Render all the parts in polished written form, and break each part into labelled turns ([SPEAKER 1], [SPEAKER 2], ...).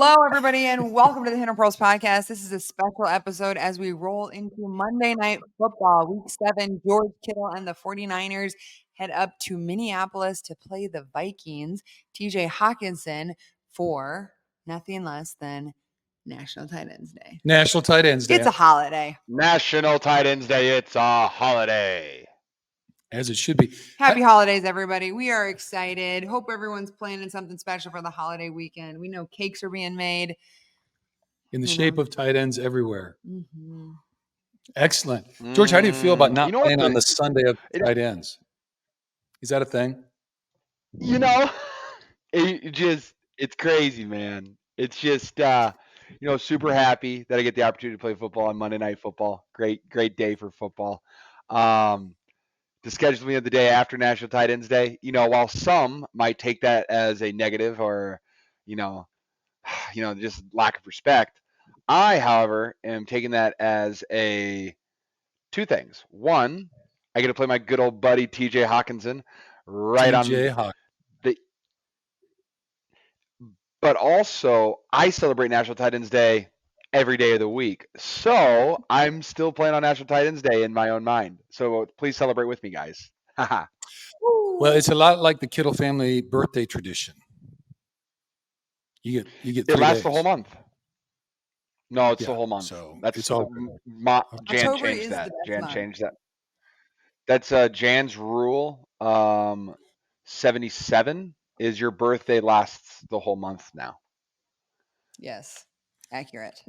[SPEAKER 1] Hello, everybody, and welcome to the Hidden Pearls podcast. This is a special episode as we roll into Monday Night Football, Week 7. George Kittle and the 49ers head up to Minneapolis to play the Vikings. TJ Hawkinson for nothing less than National Tight Ends Day.
[SPEAKER 2] National Tight Ends Day.
[SPEAKER 1] It's a holiday.
[SPEAKER 3] National Tight Ends Day. It's a holiday.
[SPEAKER 2] As it should be.
[SPEAKER 1] Happy holidays, everybody. We are excited. Hope everyone's planning something special for the holiday weekend. We know cakes are being made.
[SPEAKER 2] In the shape of tight ends everywhere.
[SPEAKER 1] Mm-hmm.
[SPEAKER 2] Excellent. George, how do you feel about not playing on the Sunday of tight ends? Is that a thing?
[SPEAKER 3] It's crazy, man. It's just, super happy that I get the opportunity to play football on Monday Night Football. Great day for football. To schedule me the day after National Tight Ends Day, while some might take that as a negative or, just lack of respect, I, however, am taking that as two things. One, I get to play my good old buddy TJ Hawkinson but also I celebrate National Tight Ends Day every day of the week. So I'm still playing on National Tight Ends Day in my own mind. So please celebrate with me, guys.
[SPEAKER 2] Well, it's a lot like the Kittle family birthday tradition. You get 3
[SPEAKER 3] days. It lasts
[SPEAKER 2] days.
[SPEAKER 3] the whole month. No, it's the whole month.
[SPEAKER 2] So
[SPEAKER 3] that's
[SPEAKER 2] it's all
[SPEAKER 3] Jan changed that. Jan changed that. That's Jan's rule. 77 is your birthday lasts the whole month now.
[SPEAKER 1] Yes, accurate.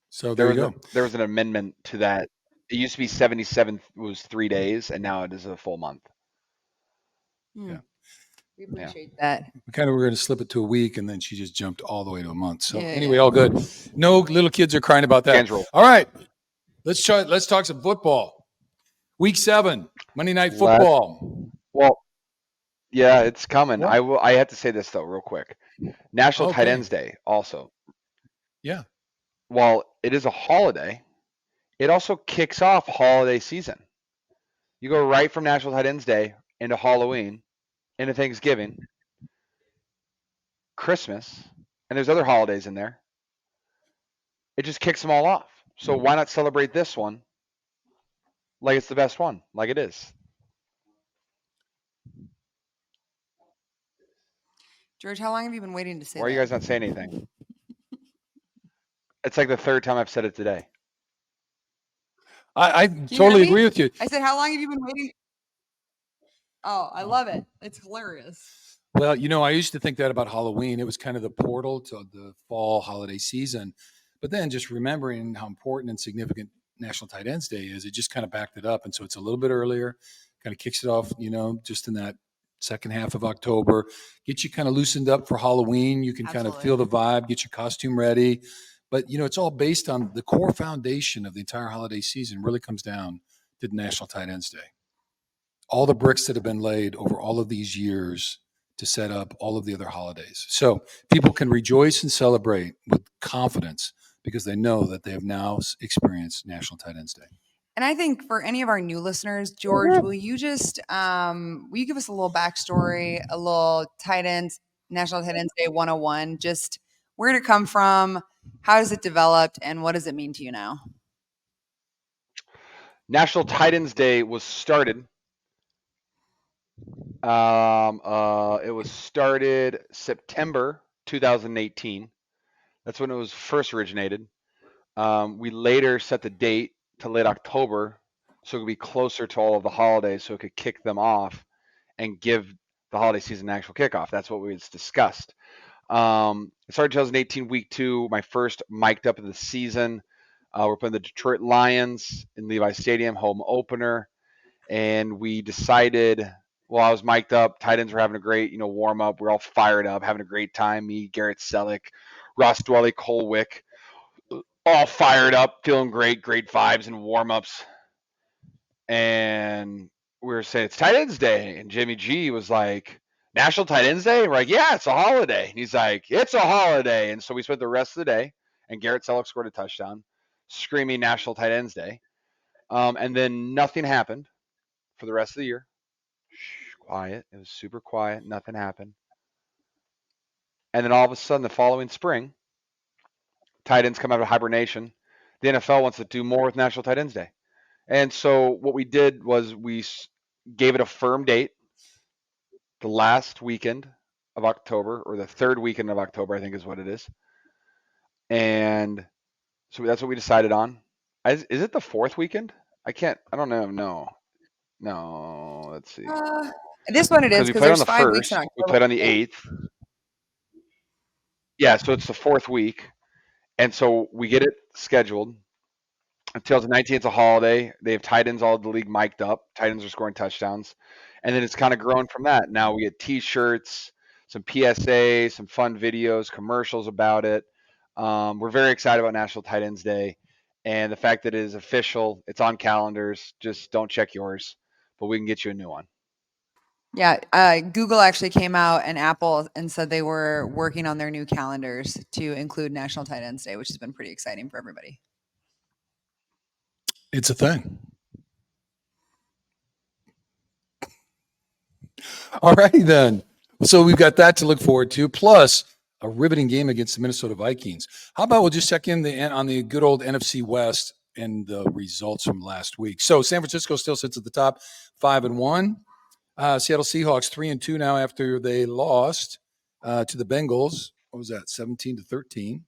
[SPEAKER 2] So there you go.
[SPEAKER 3] There was an amendment to that. It used to be 77 was 3 days, and now it is a full month.
[SPEAKER 2] Yeah.
[SPEAKER 1] We appreciate that.
[SPEAKER 2] We kind of were going to slip it to a week, and then she just jumped all the way to a month. So anyway, all good. No little kids are crying about that. All right. Let's talk some football. Week 7, Monday Night Football.
[SPEAKER 3] Yeah, it's coming. I have to say this though, real quick. National Tight Ends Day also.
[SPEAKER 2] Yeah.
[SPEAKER 3] While it is a holiday, it also kicks off holiday season. You go right from National Tight Ends Day into Halloween, into Thanksgiving, Christmas, and there's other holidays in there. It just kicks them all off. So why not celebrate this one like it's the best one, like it is?
[SPEAKER 1] George, how long have you been waiting to say that?
[SPEAKER 3] Why are you guys not saying anything? It's like the third time I've said it today.
[SPEAKER 2] I totally agree with you.
[SPEAKER 1] I said, how long have you been waiting? Oh, I love it. It's hilarious.
[SPEAKER 2] Well, I used to think that about Halloween. It was kind of the portal to the fall holiday season. But then just remembering how important and significant National Tight Ends Day is, it just kind of backed it up. And so it's a little bit earlier, kind of kicks it off, just in that second half of October, get you kind of loosened up for Halloween. You can kind of feel the vibe, get your costume ready. But, it's all based on the core foundation of the entire holiday season really comes down to National Tight Ends Day. All the bricks that have been laid over all of these years to set up all of the other holidays. So people can rejoice and celebrate with confidence because they know that they have now experienced National Tight Ends Day.
[SPEAKER 1] And I think for any of our new listeners, George, will you just will you give us a little backstory, a little National Tight Ends Day 101, just where did it come from, how does it develop, and what does it mean to you now?
[SPEAKER 3] National Tight Ends Day was started. It was started September 2018. That's when it was first originated. We later set the date to late October so it could be closer to all of the holidays so it could kick them off and give the holiday season an actual kickoff. That's what we discussed. It started 2018, week 2, my first mic'd up of the season. We're playing the Detroit Lions in Levi Stadium, home opener. And we decided, I was mic'd up. Tight ends were having a great, warm up. We're all fired up, having a great time. Me, Garrett Selleck, Ross Dwelly, Cole Wick, all fired up, feeling great vibes and warm ups. And we were saying it's Tight Ends Day, and Jimmy G was like, National Tight Ends Day? And we're like, yeah, it's a holiday. And he's like, it's a holiday. And so we spent the rest of the day, and Garrett Selleck scored a touchdown, screaming National Tight Ends Day. And then nothing happened for the rest of the year. Quiet. It was super quiet. Nothing happened. And then all of a sudden, the following spring, tight ends come out of hibernation. The NFL wants to do more with National Tight Ends Day. And so what we did was gave it a firm date, the last weekend of October, or the third weekend of October, I think is what it is. And so that's what we decided on. Is it the fourth weekend? I don't know. No. Let's see.
[SPEAKER 1] Uh, this one it is
[SPEAKER 3] Because we
[SPEAKER 1] because
[SPEAKER 3] played on
[SPEAKER 1] there's
[SPEAKER 3] the
[SPEAKER 1] 5 weeks in
[SPEAKER 3] first, we
[SPEAKER 1] October.
[SPEAKER 3] played on the 8th. Yeah, so it's the fourth week. And so we get it scheduled. 2019 it's a holiday. They have tight ends all the league mic'd up. Tight ends are scoring touchdowns, and then it's kind of grown from that. Now we get T-shirts, some PSA, some fun videos, commercials about it. We're very excited about National Tight Ends Day, and the fact that it is official. It's on calendars. Just don't check yours, but we can get you a new one.
[SPEAKER 1] Yeah, Google actually came out and Apple and said they were working on their new calendars to include National Tight Ends Day, which has been pretty exciting for everybody.
[SPEAKER 2] It's a thing. All righty then. So we've got that to look forward to, plus a riveting game against the Minnesota Vikings. How about we'll just check in on the good old NFC West and the results from last week. So San Francisco still sits at the top, 5-1. Seattle Seahawks 3-2 now after they lost to the Bengals. What was that? 17-13.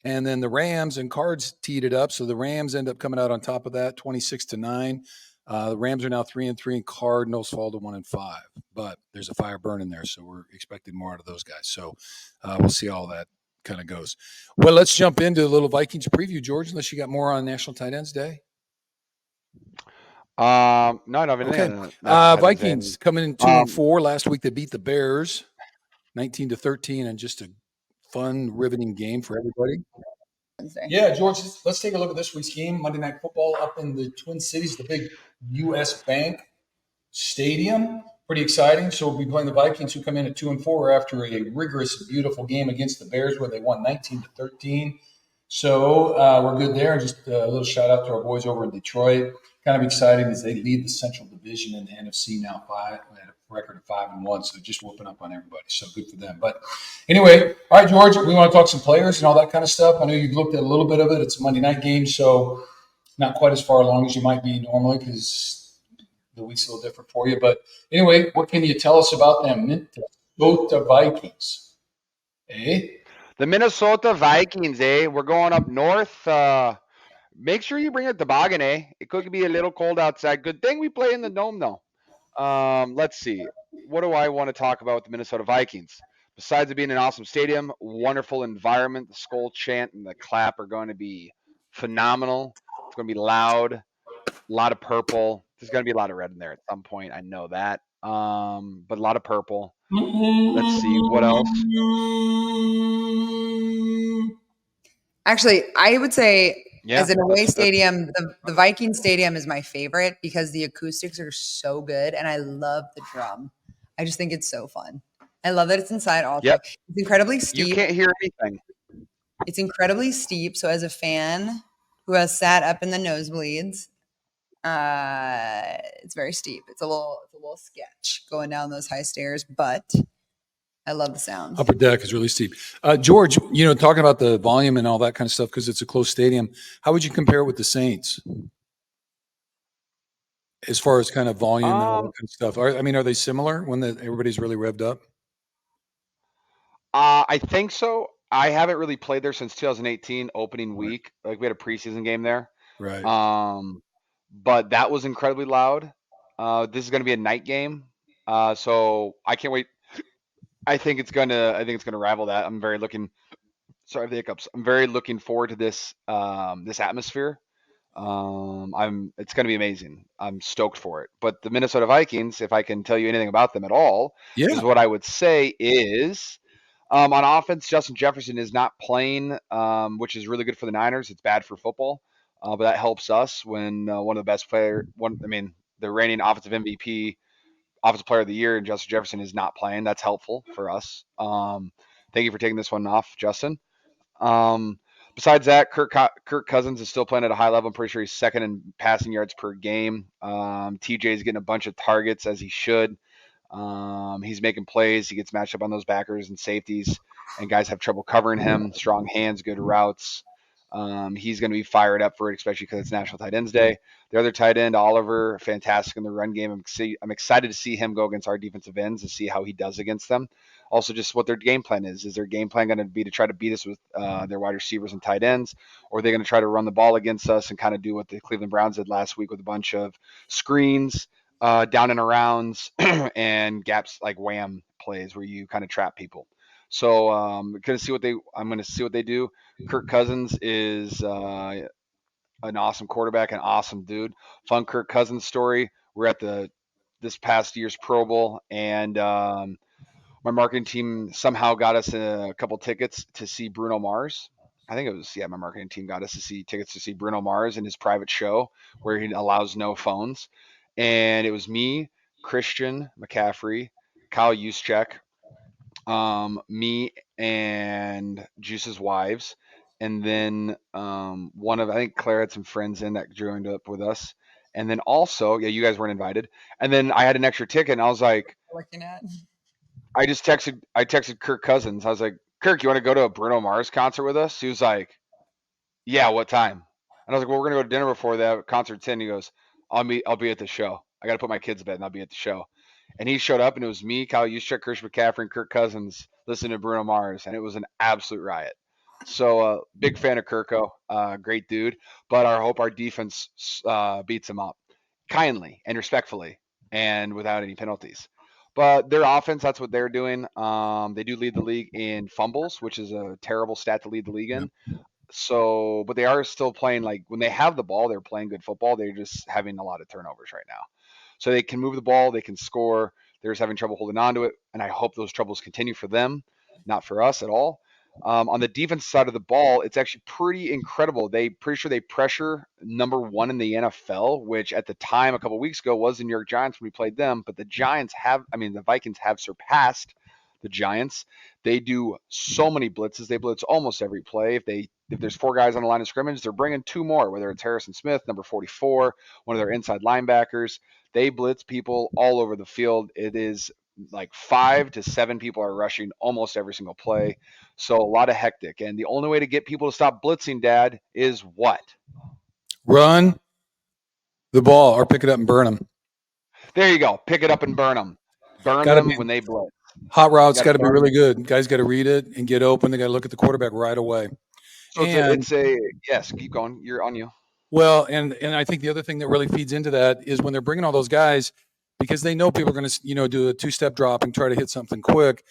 [SPEAKER 2] And then the Rams and Cards teed it up. So the Rams end up coming out on top of that, 26-9. The Rams are now 3-3, and Cardinals fall to 1-5. But there's a fire burning there, so we're expecting more out of those guys. So we'll see how that kind of goes. Well, let's jump into a little Vikings preview, George. Unless you got more on National Tight Ends Day.
[SPEAKER 3] No, I don't have anything
[SPEAKER 2] Okay.
[SPEAKER 3] on National Tight Ends Day.
[SPEAKER 2] Vikings coming in 2-4. Last week they beat the Bears 19-13, and just a fun, riveting game for everybody. Yeah, George, let's take a look at this week's game. Monday Night Football up in the Twin Cities, the big U.S. Bank Stadium. Pretty exciting. So we'll be playing the Vikings, who come in at 2-4 after a rigorous, beautiful game against the Bears, where they won 19-13. So we're good there. And just a little shout out to our boys over in Detroit. Kind of exciting as they lead the Central Division in the NFC now, at a record of 5-1. So just whooping up on everybody. So good for them. But anyway, all right, George, we want to talk some players and all that kind of stuff. I know you've looked at a little bit of it. It's a Monday night game, so not quite as far along as you might be normally because the week's a little different for you. But anyway, what can you tell us about them Minnesota Vikings?
[SPEAKER 3] The Minnesota Vikings, We're going up north. Make sure you bring a toboggan, It could be a little cold outside. Good thing we play in the dome, though. Let's see. What do I want to talk about with the Minnesota Vikings? Besides it being an awesome stadium, wonderful environment, the skull chant and the clap are going to be phenomenal. It's going to be loud, a lot of purple. There's going to be a lot of red in there at some point. I know that. But a lot of purple. Let's see. What else?
[SPEAKER 1] Actually, I would say
[SPEAKER 3] Yeah,
[SPEAKER 1] as an away stadium, the Viking Stadium is my favorite because the acoustics are so good and I love the drum. I just think it's so fun. I love that it's inside also.
[SPEAKER 3] Yep.
[SPEAKER 1] It's incredibly steep.
[SPEAKER 3] You can't hear anything.
[SPEAKER 1] It's incredibly steep. So as a fan who has sat up in the nosebleeds, it's very steep. It's a little sketch going down those high stairs, but I love the sounds.
[SPEAKER 2] Upper deck is really steep. George, talking about the volume and all that kind of stuff because it's a close stadium. How would you compare it with the Saints as far as kind of volume and all that kind of stuff? Are they similar when everybody's really revved up?
[SPEAKER 3] I think so. I haven't really played there since 2018 opening week. Like we had a preseason game there.
[SPEAKER 2] Right.
[SPEAKER 3] But that was incredibly loud. This is going to be a night game. So I can't wait. I think it's gonna rival that. Sorry for the hiccups. I'm very looking forward to this atmosphere. It's going to be amazing. I'm stoked for it. But the Minnesota Vikings, if I can tell you anything about them at all, is what I would say is on offense, Justin Jefferson is not playing, which is really good for the Niners. It's bad for football, but that helps us when one of the best the reigning offensive MVP, offensive player of the year, and Justin Jefferson is not playing. That's helpful for us. Thank you for taking this one off, Justin. Besides that, Kirk Cousins is still playing at a high level. I'm pretty sure he's second in passing yards per game. TJ is getting a bunch of targets as he should. He's making plays. He gets matched up on those backers and safeties, and guys have trouble covering him. Strong hands, good routes. He's going to be fired up for it, especially because it's National Tight Ends Day. The other tight end, Oliver, fantastic in the run game. I'm excited to see him go against our defensive ends and see how he does against them. Also, just what their game plan is. Is their game plan going to be to try to beat us with their wide receivers and tight ends, or are they going to try to run the ball against us and kind of do what the Cleveland Browns did last week with a bunch of screens, down and arounds, and gaps like wham plays where you kind of trap people. So going to see what they. I'm going to see what they do. Kirk Cousins is an awesome quarterback, an awesome dude. Fun Kirk Cousins story. We're at the this past year's Pro Bowl, and my marketing team somehow got us a couple tickets to see Bruno Mars. I think it was my marketing team got us to see tickets to see Bruno Mars in his private show where he allows no phones, and it was me, Christian McCaffrey, Kyle Juszczyk, me and Juice's wives, and then one of I think Claire had some friends in that joined up with us, and then also you guys weren't invited, and then I had an extra ticket, and I was like,
[SPEAKER 1] Looking at.
[SPEAKER 3] I texted Kirk Cousins, I was like, Kirk, you want to go to a Bruno Mars concert with us? He was like, yeah, what time? And I was like, well, we're gonna go to dinner before the concert's in. He goes, I'll be at the show. I got to put my kids to bed and I'll be at the show. And he showed up and it was me, Kyle Juszczyk, Christian McCaffrey, and Kirk Cousins listening to Bruno Mars, and it was an absolute riot. So big fan of Kirko, great dude. But I hope our defense beats him up kindly and respectfully and without any penalties. But their offense, that's what they're doing. They do lead the league in fumbles, which is a terrible stat to lead the league in. So, but they are still playing like when they have the ball, they're playing good football. They're just having a lot of turnovers right now. So they can move the ball, they can score. They're just having trouble holding on to it, and I hope those troubles continue for them, not for us at all. On the defense side of the ball, it's actually pretty incredible. They pretty sure they pressure number one in the NFL, which at the time a couple of weeks ago was the New York Giants when we played them. But the Vikings have surpassed the Giants. They do so many blitzes. They blitz almost every play. If there's four guys on the line of scrimmage, they're bringing two more, whether it's Harrison Smith, number 44, one of their inside linebackers. They blitz people all over the field. It is like 5 to 7 people are rushing almost every single play. So a lot of hectic. And the only way to get people to stop blitzing, Dad, is what?
[SPEAKER 2] Run the ball or pick it up and burn them.
[SPEAKER 3] There you go. Pick it up and burn them. Burn
[SPEAKER 2] Got to be
[SPEAKER 3] them when they blitz.
[SPEAKER 2] hot routes.
[SPEAKER 3] Got
[SPEAKER 2] Got
[SPEAKER 3] to
[SPEAKER 2] to be
[SPEAKER 3] burn
[SPEAKER 2] really
[SPEAKER 3] them.
[SPEAKER 2] good. Guys got to read it and get open. They got to look at the quarterback right away.
[SPEAKER 3] So
[SPEAKER 2] And
[SPEAKER 3] it's a yes. Keep going. You're on you.
[SPEAKER 2] well, and I think the other thing that really feeds into that is when they're bringing all those guys because they know people are going to do a two-step drop and try to hit something quick.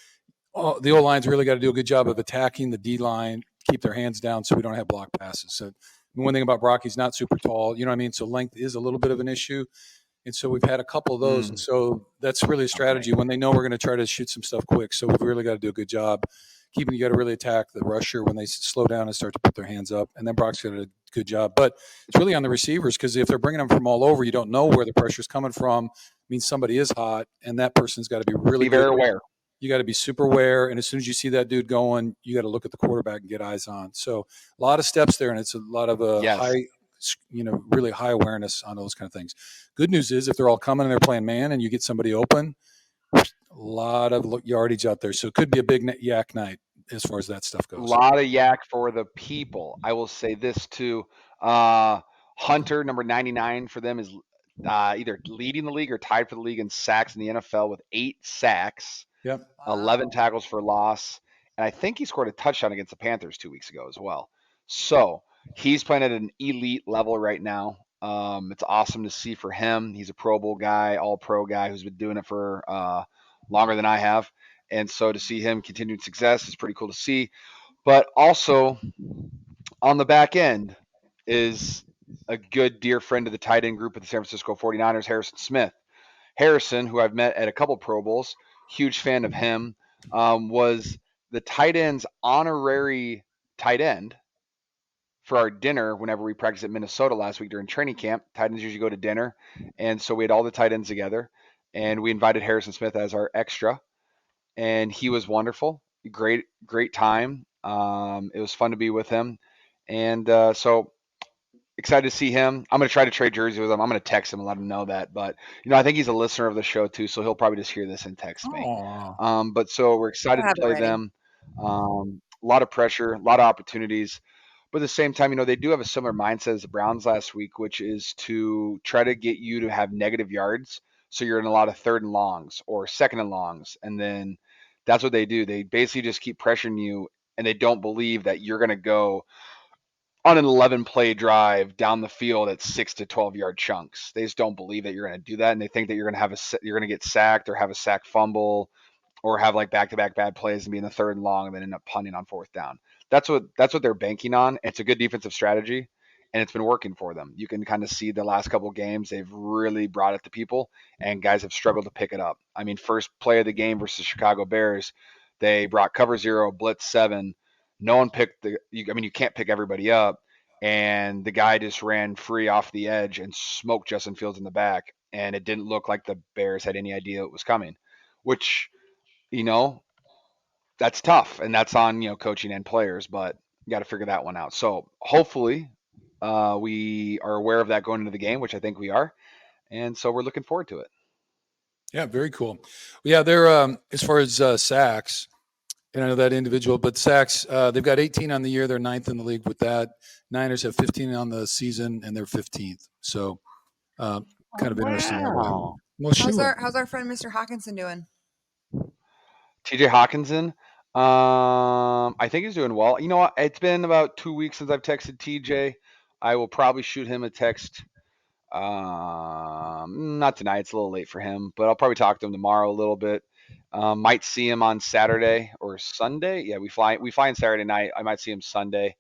[SPEAKER 2] The O line's really got to do a good job of attacking the D line, keep their hands down so we don't have block passes. So one thing about Brock, he's not super tall. You know what I mean? So length is a little bit of an issue. And so we've had a couple of those. And so that's really a strategy when they know we're going to try to shoot some stuff quick. So we've really got to do a good job keeping. You got to really attack the rusher when they slow down and start to put their hands up. And then Brock's got a good job. But it's really on the receivers because if they're bringing them from all over, you don't know where the pressure's coming from. It means somebody is hot, and that person's got to be really
[SPEAKER 3] Be very
[SPEAKER 2] good.
[SPEAKER 3] aware.
[SPEAKER 2] You got to be super aware, and as soon as you see that dude going, you got to look at the quarterback and get eyes on. So a lot of steps there, and it's a lot of
[SPEAKER 3] Yes.
[SPEAKER 2] high, really high awareness on those kind of things. Good news is if they're all coming and they're playing man, and you get somebody open, a lot of yardage out there. So it could be a big yak night as far as that stuff goes.
[SPEAKER 3] A lot of yak for the people. I will say this too. Hunter, number 99 for them, is either leading the league or tied for the league in sacks in the NFL with 8 sacks.
[SPEAKER 2] Yep.
[SPEAKER 3] 11 tackles for loss. And I think he scored a touchdown against the Panthers 2 weeks ago as well. So he's playing at an elite level right now. It's awesome to see for him. He's a Pro Bowl guy, all pro guy who's been doing it for longer than I have. And so to see him continued success is pretty cool to see. But also on the back end is a good dear friend of the tight end group of the San Francisco 49ers, Harrison Smith. Harrison, who I've met at a couple Pro Bowls, huge fan of him, was the tight end's honorary tight end for our dinner whenever we practiced at Minnesota last week during training camp. Tight ends usually go to dinner. And so we had all the tight ends together, and we invited Harrison Smith as our extra. And he was wonderful. Great time. It was fun to be with him. And so excited to see him. I'm going to try to trade jerseys with him. I'm going to text him and let him know that. But, I think he's a listener of the show too, so he'll probably just hear this and text me. But so we're excited to play them. A lot of pressure, a lot of opportunities. But at the same time, they do have a similar mindset as the Browns last week, which is to try to get you to have negative yards. So you're in a lot of third and longs or second and longs. And then that's what they do. They basically just keep pressuring you, and they don't believe that you're going to go on an 11 play drive down the field at 6 to 12 yard chunks. They just don't believe that you're going to do that. And they think that you're going to get sacked or have a sack fumble or have like back-to-back bad plays and be in the third and long and then end up punting on fourth down. That's what they're banking on. It's a good defensive strategy, and it's been working for them. You can kind of see the last couple of games they've really brought it to people, and guys have struggled to pick it up. I mean, first play of the game versus Chicago Bears, they brought cover zero, blitz seven. No one picked you can't pick everybody up, and the guy just ran free off the edge and smoked Justin Fields in the back, and it didn't look like the Bears had any idea it was coming, which you know, that's tough, and that's on coaching and players, but you got to figure that one out. So hopefully, we are aware of that going into the game, which I think we are, and so we're looking forward to it.
[SPEAKER 2] Yeah, very cool. Yeah, they're as far as sacks, and I know that individual, but sacks, they've got 18 on the year. They're ninth in the league with that. Niners have 15 on the season, and they're 15th. So kind of interesting that way.
[SPEAKER 3] Wow.
[SPEAKER 2] Well, sure.
[SPEAKER 1] How's our friend Mr. Hawkinson doing?
[SPEAKER 3] TJ Hawkinson, I think he's doing well. You know what? It's been about 2 weeks since I've texted TJ. I will probably shoot him a text. Not tonight. It's a little late for him, but I'll probably talk to him tomorrow a little bit. Might see him on Saturday or Sunday. Yeah, we fly in Saturday night. I might see him Sunday.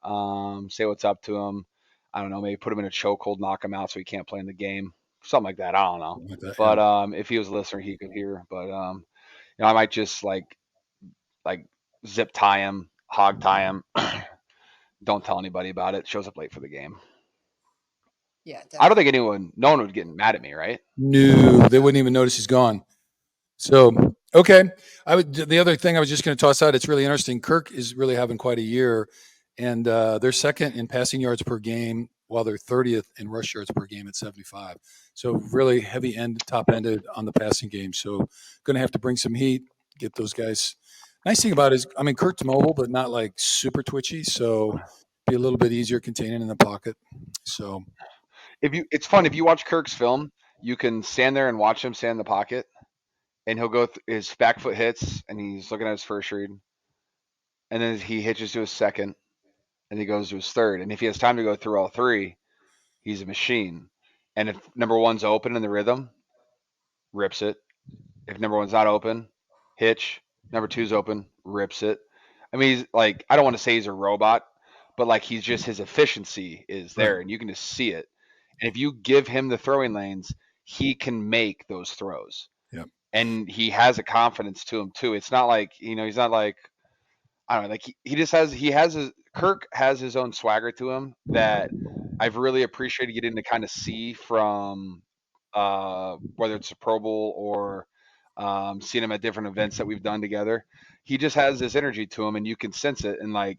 [SPEAKER 3] Say what's up to him. I don't know. Maybe put him in a chokehold, knock him out so he can't play in the game. Something like that. I don't know.
[SPEAKER 2] Like that,
[SPEAKER 3] But
[SPEAKER 2] yeah.
[SPEAKER 3] if he was a listener, he could hear. But I might just like zip tie him, hog tie him. Don't tell anybody about it. Shows up late for the game.
[SPEAKER 1] Yeah,
[SPEAKER 3] I don't
[SPEAKER 1] definitely.
[SPEAKER 3] think no one would get mad at me, right?
[SPEAKER 2] No, they wouldn't even notice he's gone. So okay, the other thing I was just going to toss out. It's really interesting. Kirk is really having quite a year, and they're second in passing yards per game, while they're 30th in rush yards per game at 75. So really heavy top ended on the passing game. So going to have to bring some heat, get those guys. Nice thing about it is, I mean, Kirk's mobile, but not like super twitchy. So be a little bit easier containing in the pocket. So
[SPEAKER 3] It's fun if you watch Kirk's film. You can stand there and watch him stand in the pocket, and he'll go his back foot hits, and he's looking at his first read, and then he hitches to his second, and he goes to his third, and if he has time to go through all three, he's a machine. And if number one's open in the rhythm, rips it. If number one's not open, hitch. Number two's open, rips it. I mean, he's like, I don't want to say he's a robot, but like he's just his efficiency is
[SPEAKER 2] right,
[SPEAKER 3] there, and you can just see it. And if you give him the throwing lanes, he can make those throws.
[SPEAKER 2] yeah,
[SPEAKER 3] And he has a confidence to him too. It's not like he's not like I don't know, like he just has his Kirk has his own swagger to him that I've really appreciated getting to kind of see from whether it's a Pro Bowl or seeing him at different events that we've done together. He just has this energy to him, and you can sense it. And like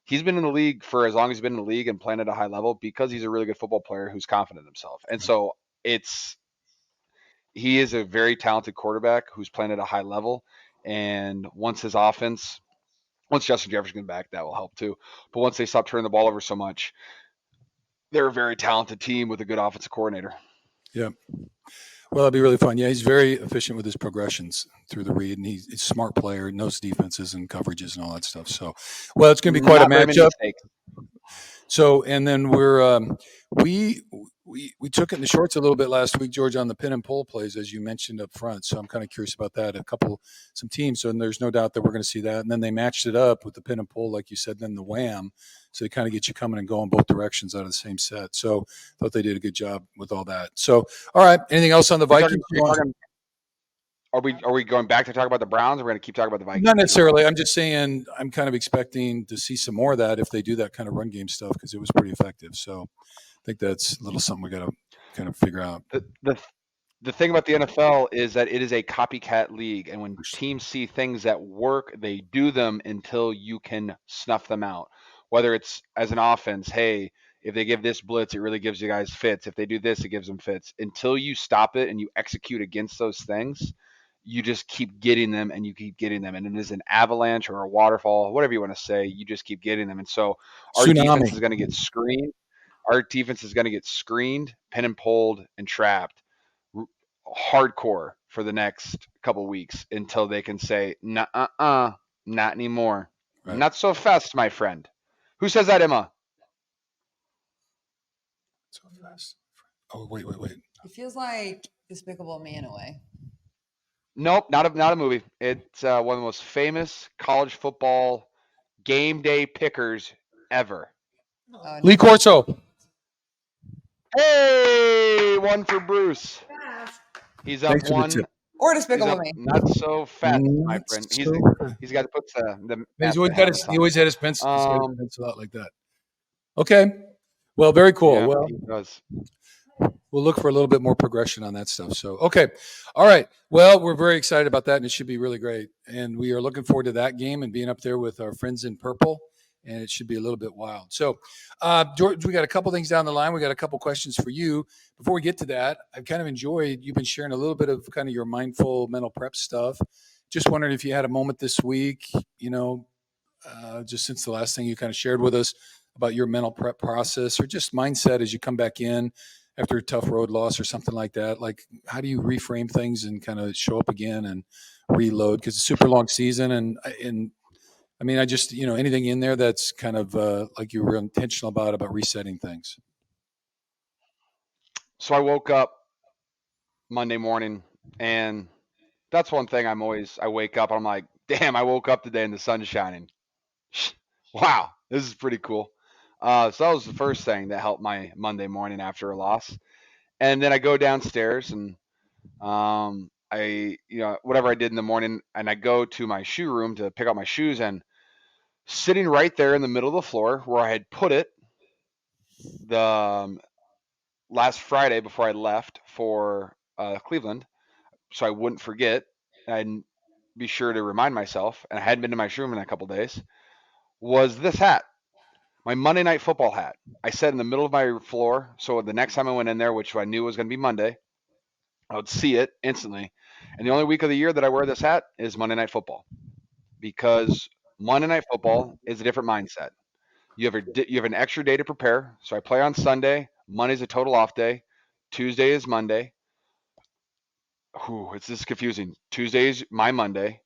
[SPEAKER 3] he's been in the league for as long as he's been in the league and playing at a high level because he's a really good football player who's confident in himself. And
[SPEAKER 2] right.
[SPEAKER 3] so it's he is a very talented quarterback who's playing at a high level. And once Justin Jefferson gets back, that will help too. But once they stop turning the ball over so much, they're a very talented team with a good offensive coordinator.
[SPEAKER 2] Yeah. Well, that'd be really fun. Yeah, he's very efficient with his progressions through the read, and he's a smart player, knows defenses and coverages and all that stuff. So, well, it's going to be quite a
[SPEAKER 3] Not very many
[SPEAKER 2] matchup.
[SPEAKER 3] mistakes.
[SPEAKER 2] So, and then we we took it in the shorts a little bit last week, George, on the pin and pull plays, as you mentioned up front. So I'm kind of curious about that. Some teams, so there's no doubt that we're going to see that. And then they matched it up with the pin and pull, like you said, then the wham. So they kind of get you coming and going both directions out of the same set. So thought they did a good job with all that. So, all right, anything else on the
[SPEAKER 3] You're talking,
[SPEAKER 2] Vikings?
[SPEAKER 3] you're talking, are we going back to talk about the Browns? Or we're going to keep talking about the
[SPEAKER 2] Not
[SPEAKER 3] Vikings?
[SPEAKER 2] necessarily. I'm just saying I'm kind of expecting to see some more of that if they do that kind of run game stuff because it was pretty effective. So I think that's a little something we got to kind of figure out.
[SPEAKER 3] The thing about the NFL is that it is a copycat league, and when teams see things that work, they do them until you can snuff them out. Whether it's as an offense, hey, if they give this blitz, it really gives you guys fits. If they do this, it gives them fits. Until you stop it and you execute against those things, you just keep getting them and you keep getting them. And it is an avalanche or a waterfall, whatever you want to say. You just keep getting them. And so our defense
[SPEAKER 2] Tsunami.
[SPEAKER 3] is going to get screened. Our defense is going to get screened, pin and pulled, and trapped hardcore for the next couple weeks until they can say, nah, not anymore.
[SPEAKER 2] Right.
[SPEAKER 3] Not so fast, my friend. Who says that, Emma?
[SPEAKER 2] So fast. Oh, wait.
[SPEAKER 1] It feels like Despicable Me in a way.
[SPEAKER 3] Nope, not a movie. It's one of the most famous college football game day pickers ever.
[SPEAKER 2] Lee Corso.
[SPEAKER 3] Hey, one for Bruce. He's up
[SPEAKER 2] Thanks for the
[SPEAKER 3] one.
[SPEAKER 2] tip.
[SPEAKER 1] Or
[SPEAKER 3] He's
[SPEAKER 1] Despicable
[SPEAKER 3] up
[SPEAKER 1] Me.
[SPEAKER 3] not so fast, my
[SPEAKER 2] Not
[SPEAKER 3] friend.
[SPEAKER 2] so
[SPEAKER 3] He's got to put the
[SPEAKER 2] He's
[SPEAKER 3] math
[SPEAKER 2] always
[SPEAKER 3] ahead
[SPEAKER 2] got
[SPEAKER 3] of
[SPEAKER 2] his,
[SPEAKER 3] us
[SPEAKER 2] he
[SPEAKER 3] on
[SPEAKER 2] always
[SPEAKER 3] it.
[SPEAKER 2] had his pencil, he's got his pencil out like that. Okay. Well, very cool.
[SPEAKER 3] Yeah,
[SPEAKER 2] Well,
[SPEAKER 3] he does.
[SPEAKER 2] we'll look for a little bit more progression on that stuff. So, okay. All right. Well, we're very excited about that, and it should be really great. And we are looking forward to that game and being up there with our friends in purple. And it should be a little bit wild. So, George, we got a couple things down the line. We got a couple questions for you. Before we get to that, I've kind of enjoyed you've been sharing a little bit of kind of your mindful mental prep stuff. Just wondering if you had a moment this week, just since the last thing you kind of shared with us about your mental prep process or just mindset as you come back in after a tough road loss or something like that. Like, how do you reframe things and kind of show up again and reload? Because it's a super long season, and I mean, I just anything in there that's kind of like you were intentional about resetting things.
[SPEAKER 3] So I woke up Monday morning, and that's one thing I wake up, I'm like, damn, I woke up today and the sun's shining. Wow, this is pretty cool. So that was the first thing that helped my Monday morning after a loss. And then I go downstairs and whatever I did in the morning, and I go to my shoe room to pick out my shoes, and sitting right there in the middle of the floor where I had put it the last Friday before I left for Cleveland, so I wouldn't forget. I'd be sure to remind myself, and I hadn't been to my shoe room in a couple days. Was this hat, my Monday Night Football hat? I set in the middle of my floor, so the next time I went in there, which I knew was going to be Monday, I would see it instantly. And the only week of the year that I wear this hat is Monday Night Football, because Monday Night Football is a different mindset. You have an extra day to prepare. So I play on Sunday. Monday's a total off day. Tuesday is Monday. Ooh, it's just confusing. Tuesday is my Monday.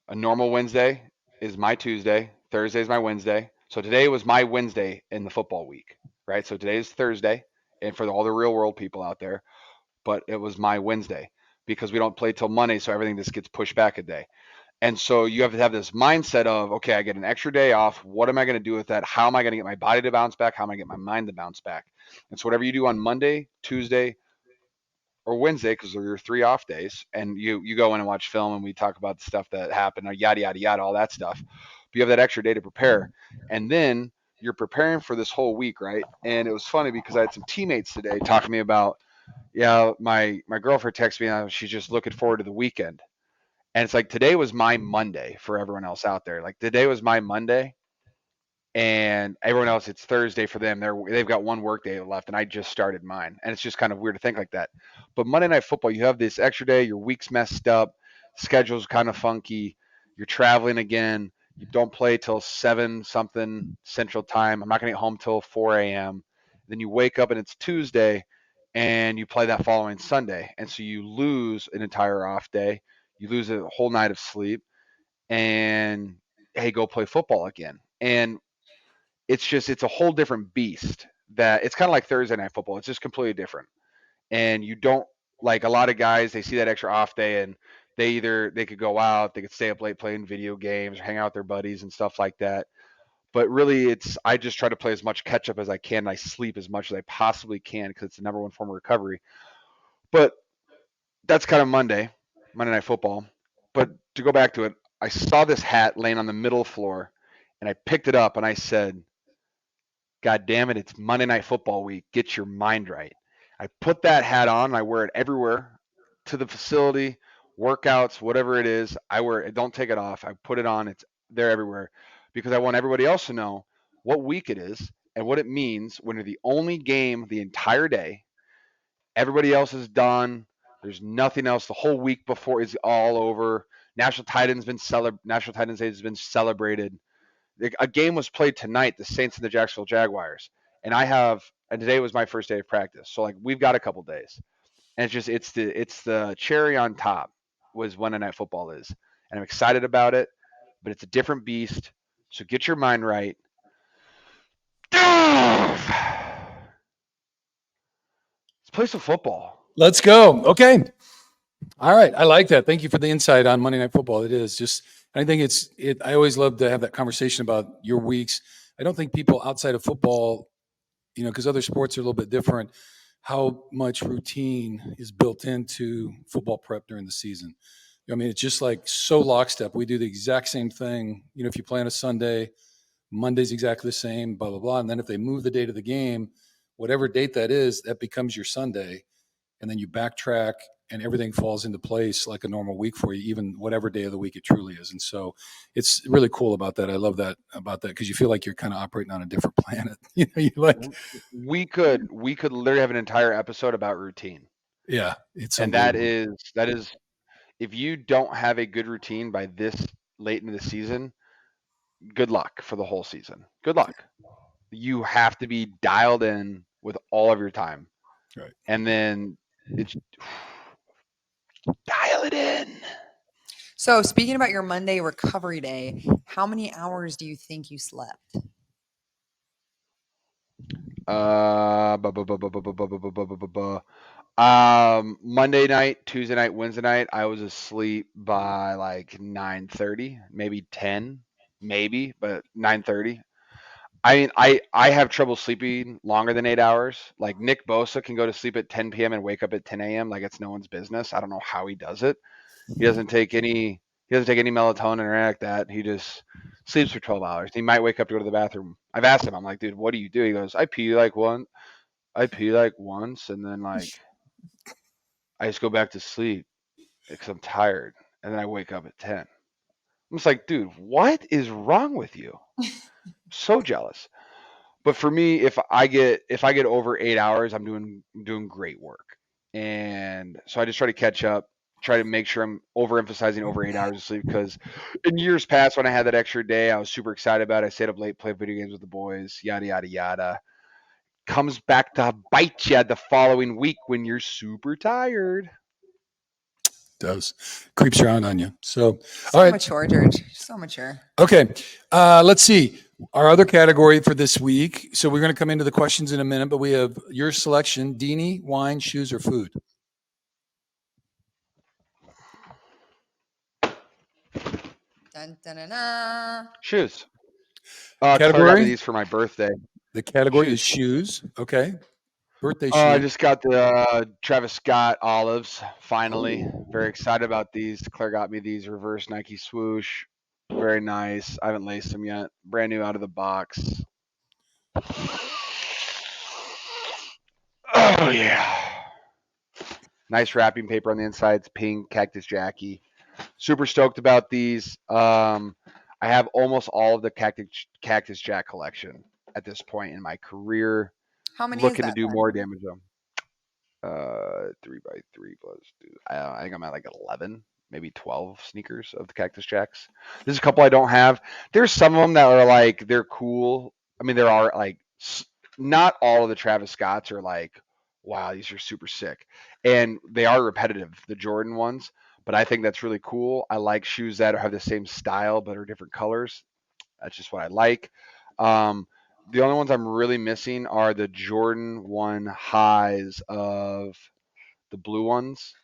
[SPEAKER 3] A normal Wednesday is my Tuesday. Thursday is my Wednesday. So today was my Wednesday in the football week, right? So today is Thursday, and for all the real world people out there, but it was my Wednesday because we don't play till Monday, so everything just gets pushed back a day. And so you have to have this mindset of, okay, I get an extra day off. What am I going to do with that? How am I going to get my body to bounce back? How am I going to get my mind to bounce back? And so whatever you do on Monday, Tuesday, or Wednesday, because they're your 3 off days, and you go in and watch film and we talk about the stuff that happened, or yada yada yada, all that stuff. But you have that extra day to prepare, and then you're preparing for this whole week, right? And it was funny because I had some teammates today talking to me about, yeah, my girlfriend texted me, and she's just looking forward to the weekend. And it's like today was my Monday for everyone else out there. Like today was my Monday, and everyone else it's Thursday for them. They've got one work day left, and I just started mine. And it's just kind of weird to think like that. But Monday Night Football, you have this extra day. Your week's messed up, schedule's kind of funky. You're traveling again. You don't play till 7 something Central Time. I'm not gonna get home till 4 a.m. Then you wake up and it's Tuesday, and you play that following Sunday, and so you lose an entire off day. You lose a whole night of sleep, and hey, go play football again. And it's a whole different beast. That it's kind of like Thursday night football. It's just completely different. And you don't, like a lot of guys, they see that extra off day and they could go out, they could stay up late playing video games, or hang out with their buddies and stuff like that. But really, I just try to play as much catch up as I can. And I sleep as much as I possibly can because it's the number one form of recovery. But that's kind of Monday Night Football. But to go back to it, I saw this hat laying on the middle floor, and I picked it up and I said, God damn it, it's Monday Night Football week. Get your mind right. I put that hat on. I wear it everywhere, to the facility, workouts, whatever it is. I wear it. Don't take it off. I put it on. It's there everywhere because I want everybody else to know what week it is and what it means when you're the only game the entire day. Everybody else is done. There's nothing else. The whole week before is all over. National Titans Day has been celebrated. A game was played tonight, the Saints and the Jacksonville Jaguars, and today was my first day of practice. So like we've got a couple days, and it's the cherry on top was Monday Night Football is, and I'm excited about it, but it's a different beast. So get your mind right. Let's play some football.
[SPEAKER 2] Let's go. Okay. All right. I like that. Thank you for the insight on Monday Night Football. It is just, I think I always love to have that conversation about your weeks. I don't think people outside of football, because other sports are a little bit different, how much routine is built into football prep during the season. I mean, it's just like so lockstep. We do the exact same thing. If you play on a Sunday, Monday's exactly the same, blah, blah, blah. And then if they move the date of the game, whatever date that is, that becomes your Sunday. And then you backtrack and everything falls into place like a normal week for you, even whatever day of the week it truly is. And so it's really cool about that. I love that about that because you feel like you're kind of operating on a different planet. You like,
[SPEAKER 3] We could literally have an entire episode about routine.
[SPEAKER 2] yeah, it's
[SPEAKER 3] And that
[SPEAKER 2] unbelievable.
[SPEAKER 3] is if you don't have a good routine by this late into the season, good luck for the whole season. Good luck. You have to be dialed in with all of your time.
[SPEAKER 2] Right.
[SPEAKER 3] And then it's dial it in.
[SPEAKER 1] So, speaking about your Monday recovery day, how many hours do you think you slept?
[SPEAKER 3] Monday night, Tuesday night, Wednesday night, I was asleep by like 9:30, maybe 10, maybe, but 9:30. I mean, I have trouble sleeping longer than 8 hours. Like Nick Bosa can go to sleep at 10 p.m. and wake up at 10 a.m. like it's no one's business. I don't know how he does it. He doesn't take any melatonin or anything like that. He just sleeps for 12 hours. He might wake up to go to the bathroom. I've asked him. I'm like, dude, what do you do? He goes, I pee like once, and then like I just go back to sleep because I'm tired, and then I wake up at 10. I'm just like, dude, what is wrong with you? So jealous. But for me, if I get over 8 hours, I'm doing great work, and so I just try to catch up, try to make sure I'm overemphasizing over 8 hours of sleep because in years past when I had that extra day, I was super excited about it. I stayed up late, played video games with the boys, yada yada yada. Comes back to bite you the following week when you're super tired.
[SPEAKER 2] Does creeps around on you. So,
[SPEAKER 1] So
[SPEAKER 2] all right.
[SPEAKER 1] mature, George. So mature.
[SPEAKER 2] Okay. Let's see. Our other category for this week. So we're going to come into the questions in a minute, but we have your selection: Deanie, wine, shoes, or food.
[SPEAKER 1] Dun, dun, dun, dun.
[SPEAKER 3] Shoes. Claire got me
[SPEAKER 2] Category.
[SPEAKER 3] these for my birthday.
[SPEAKER 2] The category is
[SPEAKER 3] Shoes.
[SPEAKER 2] shoes. Okay. Birthday
[SPEAKER 3] I
[SPEAKER 2] shoe.
[SPEAKER 3] just got the Travis Scott olives. Finally, very excited about these. Claire got me these reverse Nike swoosh. Very nice. I haven't laced them yet. Brand new out of the box. Oh yeah. Nice wrapping paper on the inside. It's pink Cactus Jackie. Super stoked about these. I have almost all of the Cactus Jack collection at this point in my career.
[SPEAKER 1] How many is
[SPEAKER 3] Looking to
[SPEAKER 1] that
[SPEAKER 3] do
[SPEAKER 1] then?
[SPEAKER 3] more damage though. 3x3 plus two. I think I'm at like 11, maybe 12 sneakers of the Cactus Jacks. There's a couple I don't have. There's some of them that are like they're cool. I mean, there are like not all of the Travis Scotts are like, wow, these are super sick, and they are repetitive. The Jordan ones, but I think that's really cool. I like shoes that have the same style but are different colors. That's just what I like. Um, the only ones I'm really missing are the Jordan 1 highs of the blue ones.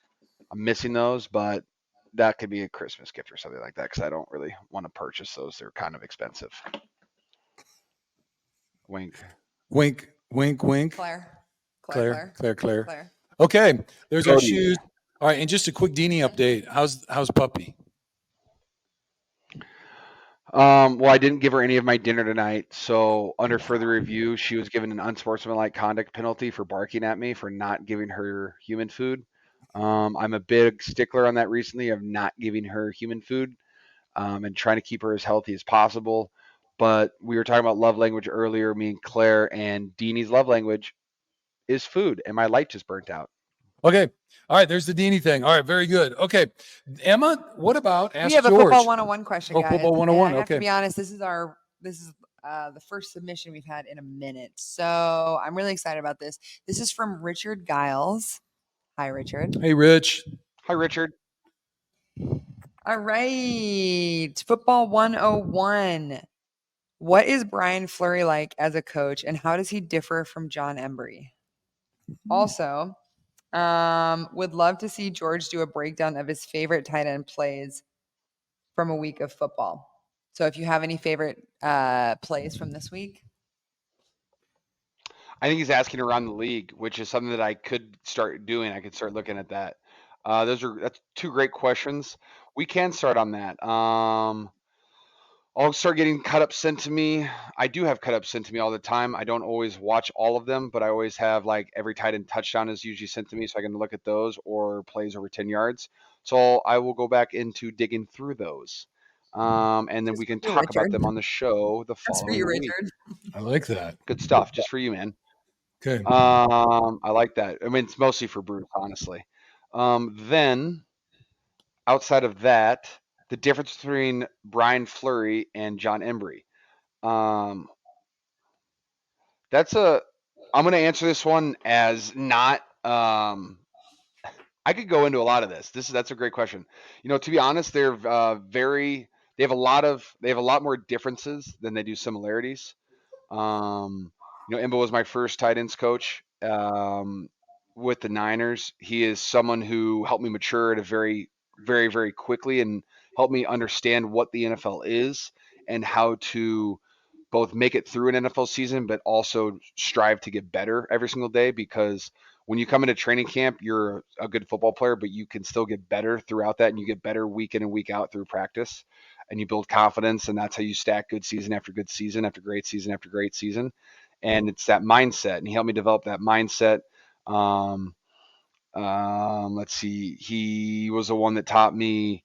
[SPEAKER 3] I'm missing those, but that could be a Christmas gift or something like that because I don't really want to purchase those. They're kind of expensive. Wink.
[SPEAKER 2] Wink, wink, wink.
[SPEAKER 1] Claire. Claire,
[SPEAKER 2] Claire,
[SPEAKER 1] Claire,
[SPEAKER 2] Claire, Claire.
[SPEAKER 1] Claire.
[SPEAKER 2] Okay. There's our
[SPEAKER 3] Cody.
[SPEAKER 2] shoes. All right. And just a quick Deanie update. How's puppy?
[SPEAKER 3] Well, I didn't give her any of my dinner tonight, so under further review, she was given an unsportsmanlike conduct penalty for barking at me for not giving her human food. I'm a big stickler on that recently of not giving her human food and trying to keep her as healthy as possible. But we were talking about love language earlier, me and Claire, and Deanie's love language is food, and my light just burnt out.
[SPEAKER 2] Okay. All right. There's the Deanie thing. All right. Very good. Okay. Emma, what about
[SPEAKER 1] We
[SPEAKER 2] Ask
[SPEAKER 1] have a
[SPEAKER 2] George?
[SPEAKER 1] football 101 question,
[SPEAKER 2] Oh,
[SPEAKER 1] guys.
[SPEAKER 2] football
[SPEAKER 1] And
[SPEAKER 2] 101.
[SPEAKER 1] I have to
[SPEAKER 2] Okay.
[SPEAKER 1] be honest, this is the first submission we've had in a minute. So I'm really excited about this. This is from Richard Giles. Hi, Richard.
[SPEAKER 2] Hey, Rich.
[SPEAKER 3] Hi, Richard.
[SPEAKER 1] All right. Football 101. What is Brian Fleury like as a coach, and how does he differ from John Embry? Also, would love to see George do a breakdown of his favorite tight end plays from a week of football. So if you have any favorite plays from this week,
[SPEAKER 3] I think he's asking around the league, which is something that I could start doing. I could start looking at that. That's two great questions. We can start on that. I'll start getting cut up sent to me. I do have cut up sent to me all the time. I don't always watch all of them, but I always have like every tight end touchdown is usually sent to me, so I can look at those or plays over 10 yards. So I will go back into digging through those. And then
[SPEAKER 1] just
[SPEAKER 3] we
[SPEAKER 1] for
[SPEAKER 3] can
[SPEAKER 1] you,
[SPEAKER 3] talk about
[SPEAKER 1] Richard.
[SPEAKER 3] them on the show the
[SPEAKER 1] That's for you,
[SPEAKER 3] following week.
[SPEAKER 1] Richard.
[SPEAKER 2] I like that.
[SPEAKER 3] Good stuff, just for you, man.
[SPEAKER 2] Okay.
[SPEAKER 3] I like that. I mean, it's mostly for Bruce, honestly. Then outside of that, the difference between Brian Fleury and John Embry. Um, that's a. I'm going to answer this one as not. I could go into a lot of this. That's a great question. To be honest, they're very. They have a lot more differences than they do similarities. Imba was my first tight ends coach with the Niners. He is someone who helped me mature at a very, very, very quickly and helped me understand what the NFL is and how to both make it through an NFL season, but also strive to get better every single day. Because when you come into training camp, you're a good football player, but you can still get better throughout that, and you get better week in and week out through practice, and you build confidence, and that's how you stack good season after good season after great season after great season. And it's that mindset, and he helped me develop that mindset. Um, let's see, he was the one that taught me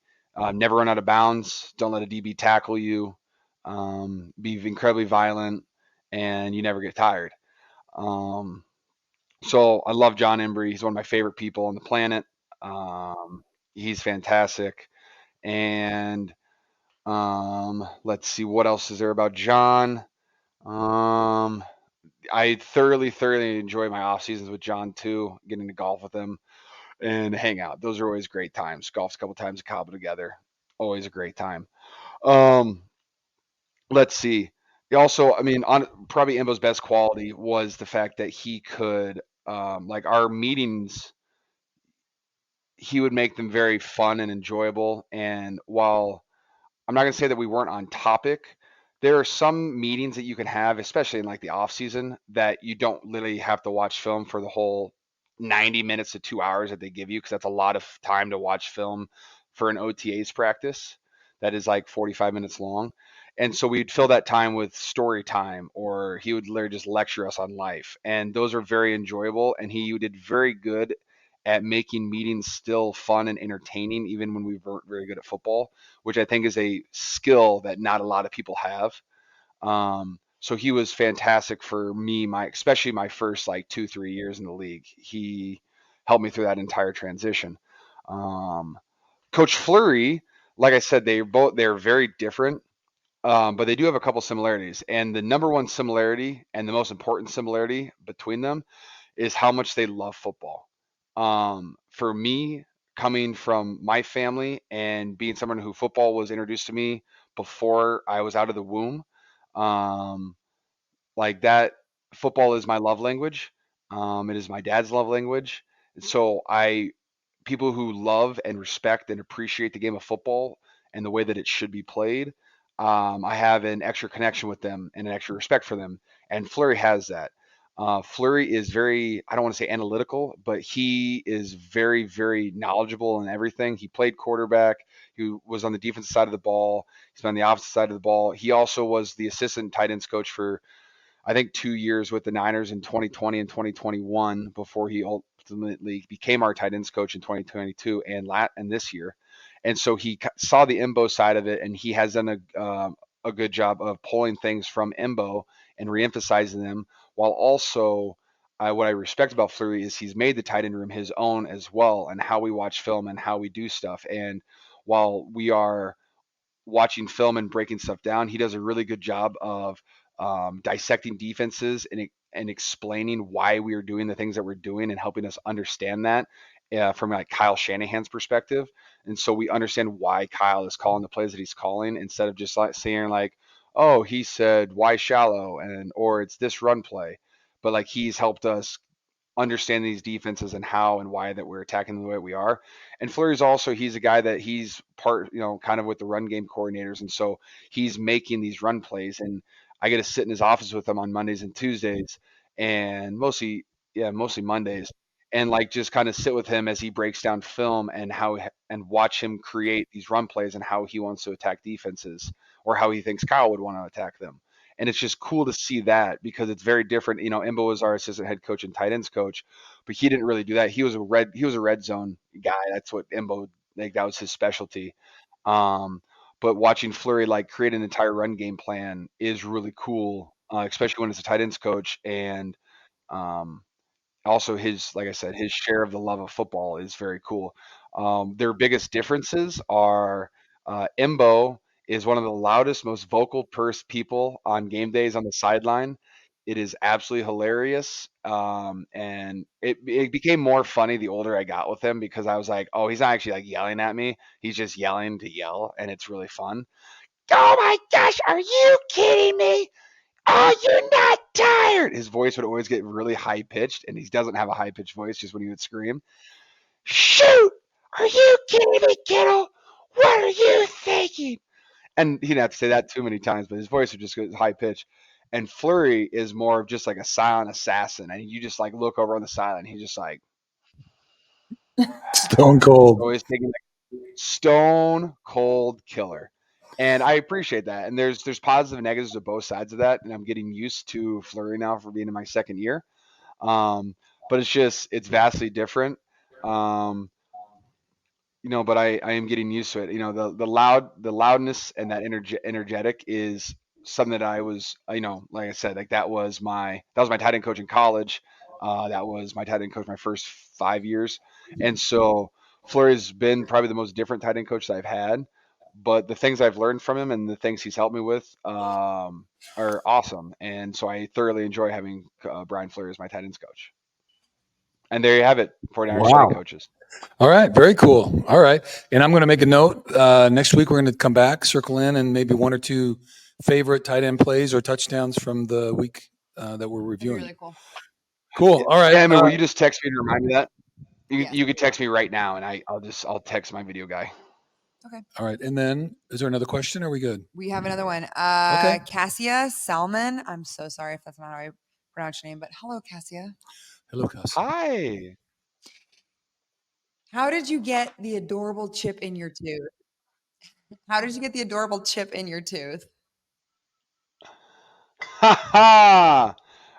[SPEAKER 3] never run out of bounds, don't let a DB tackle you, be incredibly violent, and you never get tired. Um, so I love John Embry. He's one of my favorite people on the planet. He's fantastic. And let's see, what else is there about John? Um, I thoroughly, thoroughly enjoy my off seasons with John too, getting to golf with him and hang out. Those are always great times. Golf's a couple times in Cabo together. Always a great time. Um, let's see. Also, I mean, probably Imbo's best quality was the fact that he could, like our meetings, he would make them very fun and enjoyable. And while I'm not going to say that we weren't on topic, there are some meetings that you can have, especially in like the off season, that you don't literally have to watch film for the whole 90 minutes to 2 hours that they give you, because that's a lot of time to watch film for an OTA's practice that is like 45 minutes long. And so we'd fill that time with story time, or he would literally just lecture us on life. And those are very enjoyable. And he did very good at making meetings still fun and entertaining, even when we weren't very good at football, which I think is a skill that not a lot of people have. So he was fantastic for me, especially my first like 2-3 years in the league. He helped me through that entire transition. Um, Coach Fleury, like I said, they're very different, but they do have a couple similarities. And the number one similarity and the most important similarity between them is how much they love football. For me, coming from my family and being someone who football was introduced to me before I was out of the womb, um, like that, football is my love language. It is my dad's love language. So people who love and respect and appreciate the game of football and the way that it should be played, I have an extra connection with them and an extra respect for them. And Fleury has that. Fleury is very, I don't want to say analytical, but he is very, very knowledgeable in everything. He played quarterback. He was on the defensive side of the ball. He's been on the opposite side of the ball. He also was the assistant tight ends coach for, I think, 2 years with the Niners in 2020 and 2021 before he ultimately became our tight ends coach in 2022 and this year. And so he saw the Imbo side of it, and he has done a good job of pulling things from Imbo and reemphasizing them, while also what I respect about Fleury is he's made the tight end room his own as well, and how we watch film and how we do stuff. And while we are watching film and breaking stuff down, he does a really good job of dissecting defenses and explaining why we are doing the things that we're doing and helping us understand that from like Kyle Shanahan's perspective. And so we understand why Kyle is calling the plays that he's calling instead of just like saying like, oh, he said why shallow and or it's this run play. But like he's helped us understand these defenses and how and why that we're attacking the way we are. And Fleury's also he's a guy that he's part, kind of with the run game coordinators, and so he's making these run plays. And I get to sit in his office with him on Mondays and Tuesdays, and mostly Mondays, and like just kind of sit with him as he breaks down film and and watch him create these run plays and how he wants to attack defenses or how he thinks Kyle would want to attack them. And it's just cool to see that because it's very different. Imbo was our assistant head coach and tight ends coach, but he didn't really do that. He was a red zone guy. That's what Imbo, like, that was his specialty. Um, but watching Fleury like create an entire run game plan is really cool, especially when it's a tight ends coach. And um, also his, like I said, his share of the love of football is very cool. Their biggest differences are Imbo is one of the loudest, most vocal people on game days on the sideline. It is absolutely hilarious, and it became more funny the older I got with him because I was like, oh, he's not actually like yelling at me; he's just yelling to yell, and it's really fun. Oh my gosh, are you kidding me? Oh, you're not tired. His voice would always get really high pitched, and he doesn't have a high pitched voice, just when he would scream. Shoot! Are you kidding me, Kittle? What are you thinking? And he didn't have to say that too many times, but his voice would just go high pitched. And Fleury is more of just like a silent assassin, and you just like look over on the side, and he's just like
[SPEAKER 2] Stone cold.
[SPEAKER 3] always taking like stone cold killer. And I appreciate that. And there's positive and negatives to both sides of that. And I'm getting used to Fleury now for being in my second year. But it's vastly different. Um, but I am getting used to it. The loudness and that energetic is something that I was, like I said, like that was my tight end coach in college. That was my tight end coach my first 5 years, and so Fleury's been probably the most different tight end coach that I've had. But the things I've learned from him and the things he's helped me with are awesome, and so I thoroughly enjoy having Brian Fleury as my tight ends coach. And there you have it, 49ers tight end
[SPEAKER 2] Wow.
[SPEAKER 3] coaches.
[SPEAKER 2] All right. Very cool. All right. And I'm going to make a note. Next week, we're going to come back, circle in, and maybe one or two favorite tight end plays or touchdowns from the week that we're
[SPEAKER 1] That'd be
[SPEAKER 2] reviewing.
[SPEAKER 1] really cool.
[SPEAKER 2] Cool. All right.
[SPEAKER 3] Tammy, will you just text me to remind me that? You
[SPEAKER 1] Yes.
[SPEAKER 3] you could text me right now, and I'll text my video guy.
[SPEAKER 1] Okay.
[SPEAKER 2] all right. And then, is there another question? Or are we good?
[SPEAKER 1] We have another one.
[SPEAKER 2] Okay.
[SPEAKER 1] Cassia Salmon. I'm so sorry if that's not how I pronounce your name, but hello, Cassia.
[SPEAKER 2] Hello, Cassie.
[SPEAKER 3] Hi.
[SPEAKER 1] How did you get the adorable chip in your tooth? How did you get the adorable chip in your tooth?
[SPEAKER 3] Ha ha.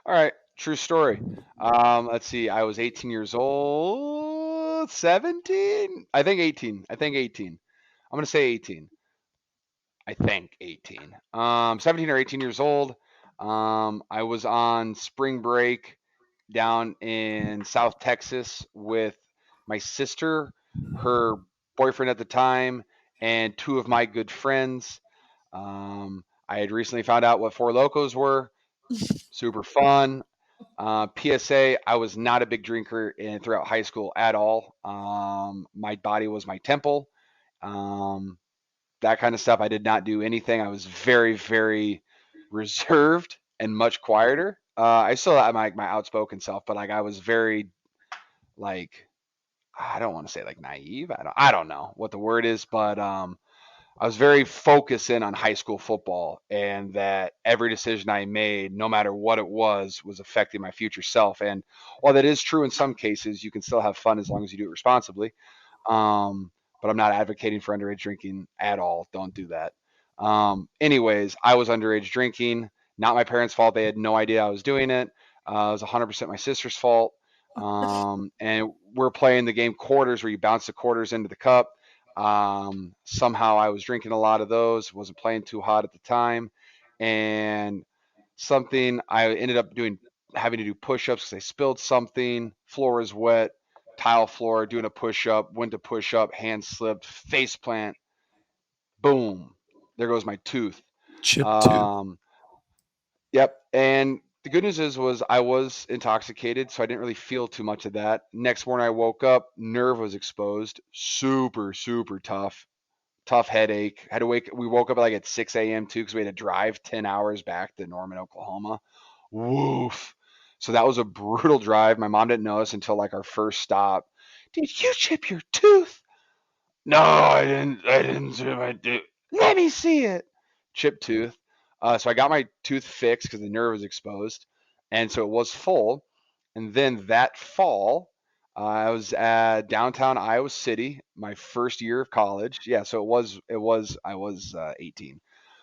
[SPEAKER 3] All right. True story. Let's see. I was 18 years old. 17? I think 18. I'm gonna say 18. I think 18. 17 or 18 years old. I was on spring break down in South Texas with my sister, her boyfriend at the time, and two of my good friends. I had recently found out what Four Locos were. Super fun. PSA: I was not a big drinker throughout high school at all. My body was my temple. Um, that kind of stuff. I did not do anything. I was very, very reserved and much quieter. I still had my outspoken self, but like I was very like I don't want to say like naive. I don't know what the word is, but I was very focused in on high school football, and that every decision I made, no matter what it was affecting my future self. And while that is true in some cases, you can still have fun as long as you do it responsibly. But I'm not advocating for underage drinking at all. Don't do that. Anyways, I was underage drinking. Not my parents' fault. They had no idea I was doing it. It was 100% my sister's fault. And we're playing the game quarters where you bounce the quarters into the cup. Somehow I was drinking a lot of those. Wasn't playing too hot at the time, and something I ended up doing having to do push-ups because I spilled something. Floor is wet, tile floor, doing a push-up, went to push-up, hand slipped, face plant, boom, there goes my tooth.
[SPEAKER 2] Chip tooth.
[SPEAKER 3] Yep. And the good news was I was intoxicated, so I didn't really feel too much of that. Next morning I woke up, nerve was exposed, super, super tough headache. We woke up like at 6 a.m. too, because we had to drive 10 hours back to Norman, Oklahoma. Woof. So that was a brutal drive. My mom didn't know us until like our first stop. Did you chip your tooth? No, I didn't. I didn't chip my tooth. Let me see it. Chipped tooth. So I got my tooth fixed because the nerve was exposed, and so it was full. And then that fall, I was at downtown Iowa City, my first year of college. Yeah, so I was 18.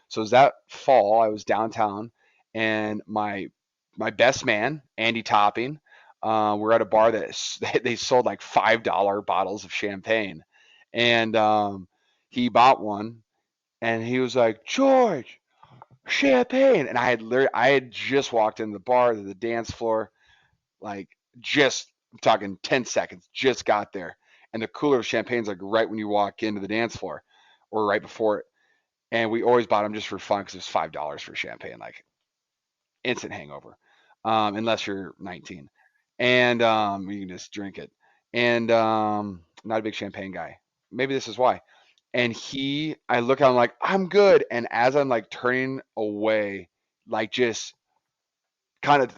[SPEAKER 3] So it was that fall. I was downtown, and my best man, Andy Topping, we're at a bar that they sold like $5 bottles of champagne, and he bought one, and he was like, George, champagne, and I had just walked in the bar to the dance floor, like just I'm talking 10 seconds, just got there, and the cooler of champagne's like right when you walk into the dance floor, or right before it, and we always bought them just for fun because it was $5 for champagne, like instant hangover, unless you're 19, and you can just drink it. And not a big champagne guy. Maybe this is why. And I look at him like I'm good, and as I'm like turning away, like just kind of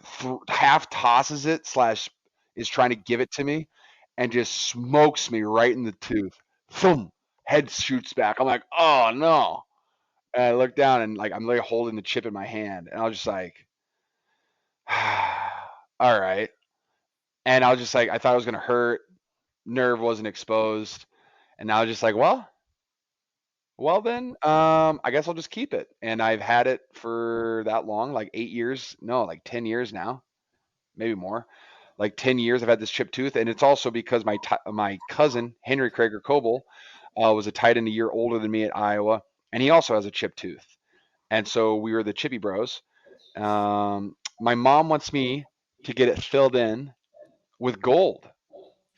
[SPEAKER 3] half tosses it slash is trying to give it to me, and just smokes me right in the tooth. Boom, head shoots back. I'm like, oh no. And I look down and like I'm like holding the chip in my hand, and I was just like, all right. And I was just like, I thought it was gonna hurt. Nerve wasn't exposed, and I was just like, well then, I guess I'll just keep it. And I've had it for that long, like 8 years. No, like 10 years now, maybe more. Like 10 years, I've had this chipped tooth, and it's also because my cousin Henry Krager Coble was a tight end a year older than me at Iowa, and he also has a chipped tooth, and so we were the Chippy Bros. My mom wants me to get it filled in with gold.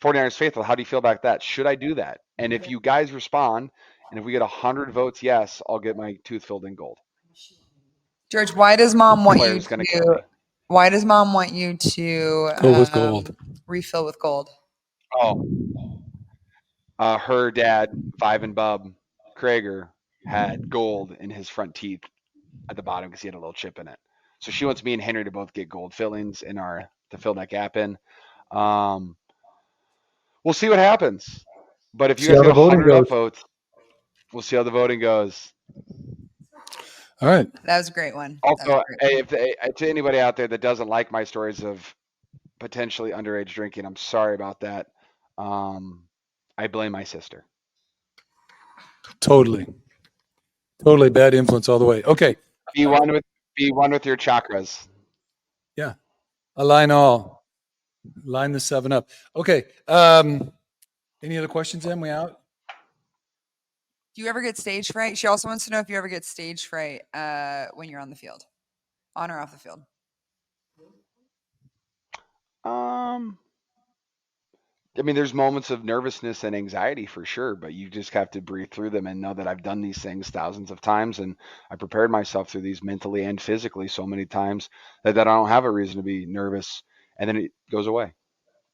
[SPEAKER 3] 49ers faithful, how do you feel about that? Should I do that? And if you guys respond, and if we get 100 votes yes, I'll get my tooth filled in gold.
[SPEAKER 1] George, why does mom want you
[SPEAKER 3] Claire's gonna kill
[SPEAKER 1] to?
[SPEAKER 3] me.
[SPEAKER 1] Why does mom want you to
[SPEAKER 2] Go with gold.
[SPEAKER 1] refill with gold?
[SPEAKER 3] Oh, her dad, Five and Bub Krager, had gold in his front teeth at the bottom because he had a little chip in it. So she wants me and Henry to both get gold fillings to fill that gap in. Um, we'll see what happens. But if you
[SPEAKER 2] See
[SPEAKER 3] guys
[SPEAKER 2] how
[SPEAKER 3] get
[SPEAKER 2] the voting
[SPEAKER 3] 100
[SPEAKER 2] goes.
[SPEAKER 3] upvotes, we'll see how the voting goes.
[SPEAKER 2] All right.
[SPEAKER 1] That was a great one.
[SPEAKER 3] Also, hey, to anybody out there that doesn't like my stories of potentially underage drinking, I'm sorry about that. I blame my sister.
[SPEAKER 2] Totally bad influence all the way. Okay.
[SPEAKER 3] Be one with your chakras.
[SPEAKER 2] Yeah. Align all. Line the 7 up. Okay. Any other questions, Em? We out?
[SPEAKER 1] Do you ever get stage fright? She also wants to know if you ever get stage fright when you're on the field, on or off the field.
[SPEAKER 3] I mean, there's moments of nervousness and anxiety for sure, but you just have to breathe through them and know that I've done these things thousands of times, and I prepared myself through these mentally and physically so many times that I don't have a reason to be nervous, and then it goes away,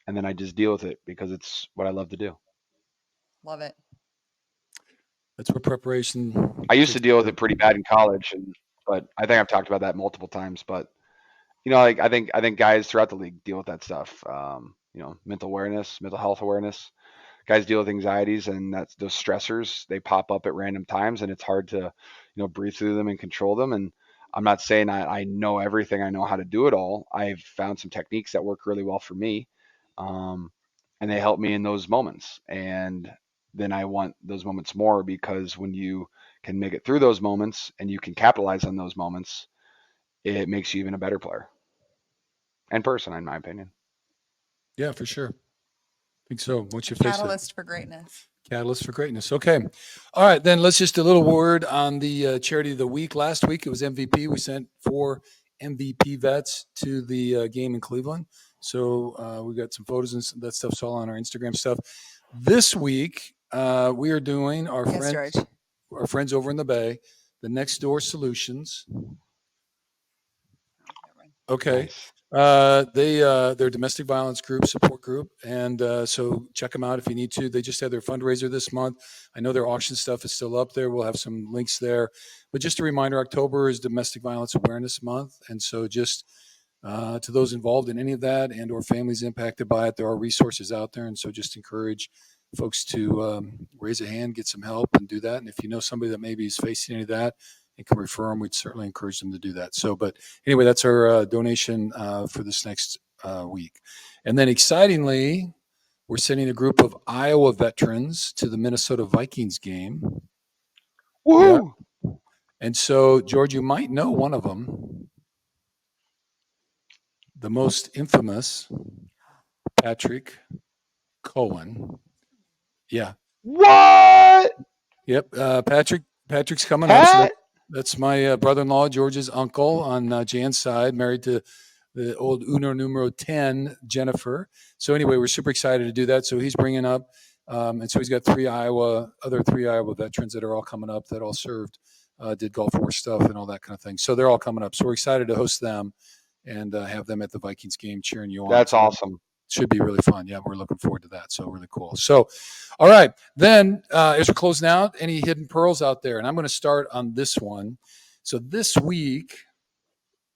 [SPEAKER 3] and then I just deal with it because it's what I love to do.
[SPEAKER 1] Love it.
[SPEAKER 2] That's where preparation.
[SPEAKER 3] I used to deal with it pretty bad in college, but I think I've talked about that multiple times. But like I think guys throughout the league deal with that stuff. Mental awareness, mental health awareness. Guys deal with anxieties, and that's those stressors. They pop up at random times, and it's hard to breathe through them and control them. And I'm not saying I know everything. I know how to do it all. I've found some techniques that work really well for me, and they help me in those moments. And then I want those moments more, because when you can make it through those moments and you can capitalize on those moments, it makes you even a better player and person, in my opinion.
[SPEAKER 2] Yeah, for sure. I think so. Once you face
[SPEAKER 1] Catalyst for greatness.
[SPEAKER 2] Catalyst for greatness. Okay. All right. Then let's just a little word on the charity of the week. Last week it was MVP. We sent 4 MVP vets to the game in Cleveland. So we got some photos and that stuff's all on our Instagram stuff. This week, we are doing
[SPEAKER 1] Yes, George.
[SPEAKER 2] our friends over in the Bay, the Next Door Solutions. Okay.
[SPEAKER 3] Nice.
[SPEAKER 2] They're a domestic violence group, support group, and so check them out if you need to. They just had their fundraiser this month. I know their auction stuff is still up there. We'll have some links there. But just a reminder, October is Domestic Violence Awareness Month, and so just to those involved in any of that and or families impacted by it, there are resources out there, and so just encourage folks to raise a hand, get some help, and do that. And if you know somebody that maybe is facing any of that and can refer them, we'd certainly encourage them to do that. So, but anyway, that's our donation for this next week. And then excitingly, we're sending a group of Iowa veterans to the Minnesota Vikings game.
[SPEAKER 3] Woo!
[SPEAKER 2] Yeah. And so, George, you might know one of them, the most infamous Patrick Cohen. Yeah.
[SPEAKER 3] What?
[SPEAKER 2] Yep. Patrick's coming up. So
[SPEAKER 3] Pat?
[SPEAKER 2] that's my brother-in-law, George's uncle on Jan's side, married to the old Uno numero 10, Jennifer. So anyway, we're super excited to do that. So he's bringing up, and so he's got other three Iowa veterans that are all coming up that all served, did Gulf War stuff and all that kind of thing. So they're all coming up. So we're excited to host them and have them at the Vikings game cheering you on.
[SPEAKER 3] That's
[SPEAKER 2] So
[SPEAKER 3] awesome.
[SPEAKER 2] should be really fun. Yeah, we're looking forward to that. So really cool. So, all right, then as we're closing out, any hidden pearls out there? And I'm going to start on this one. So this week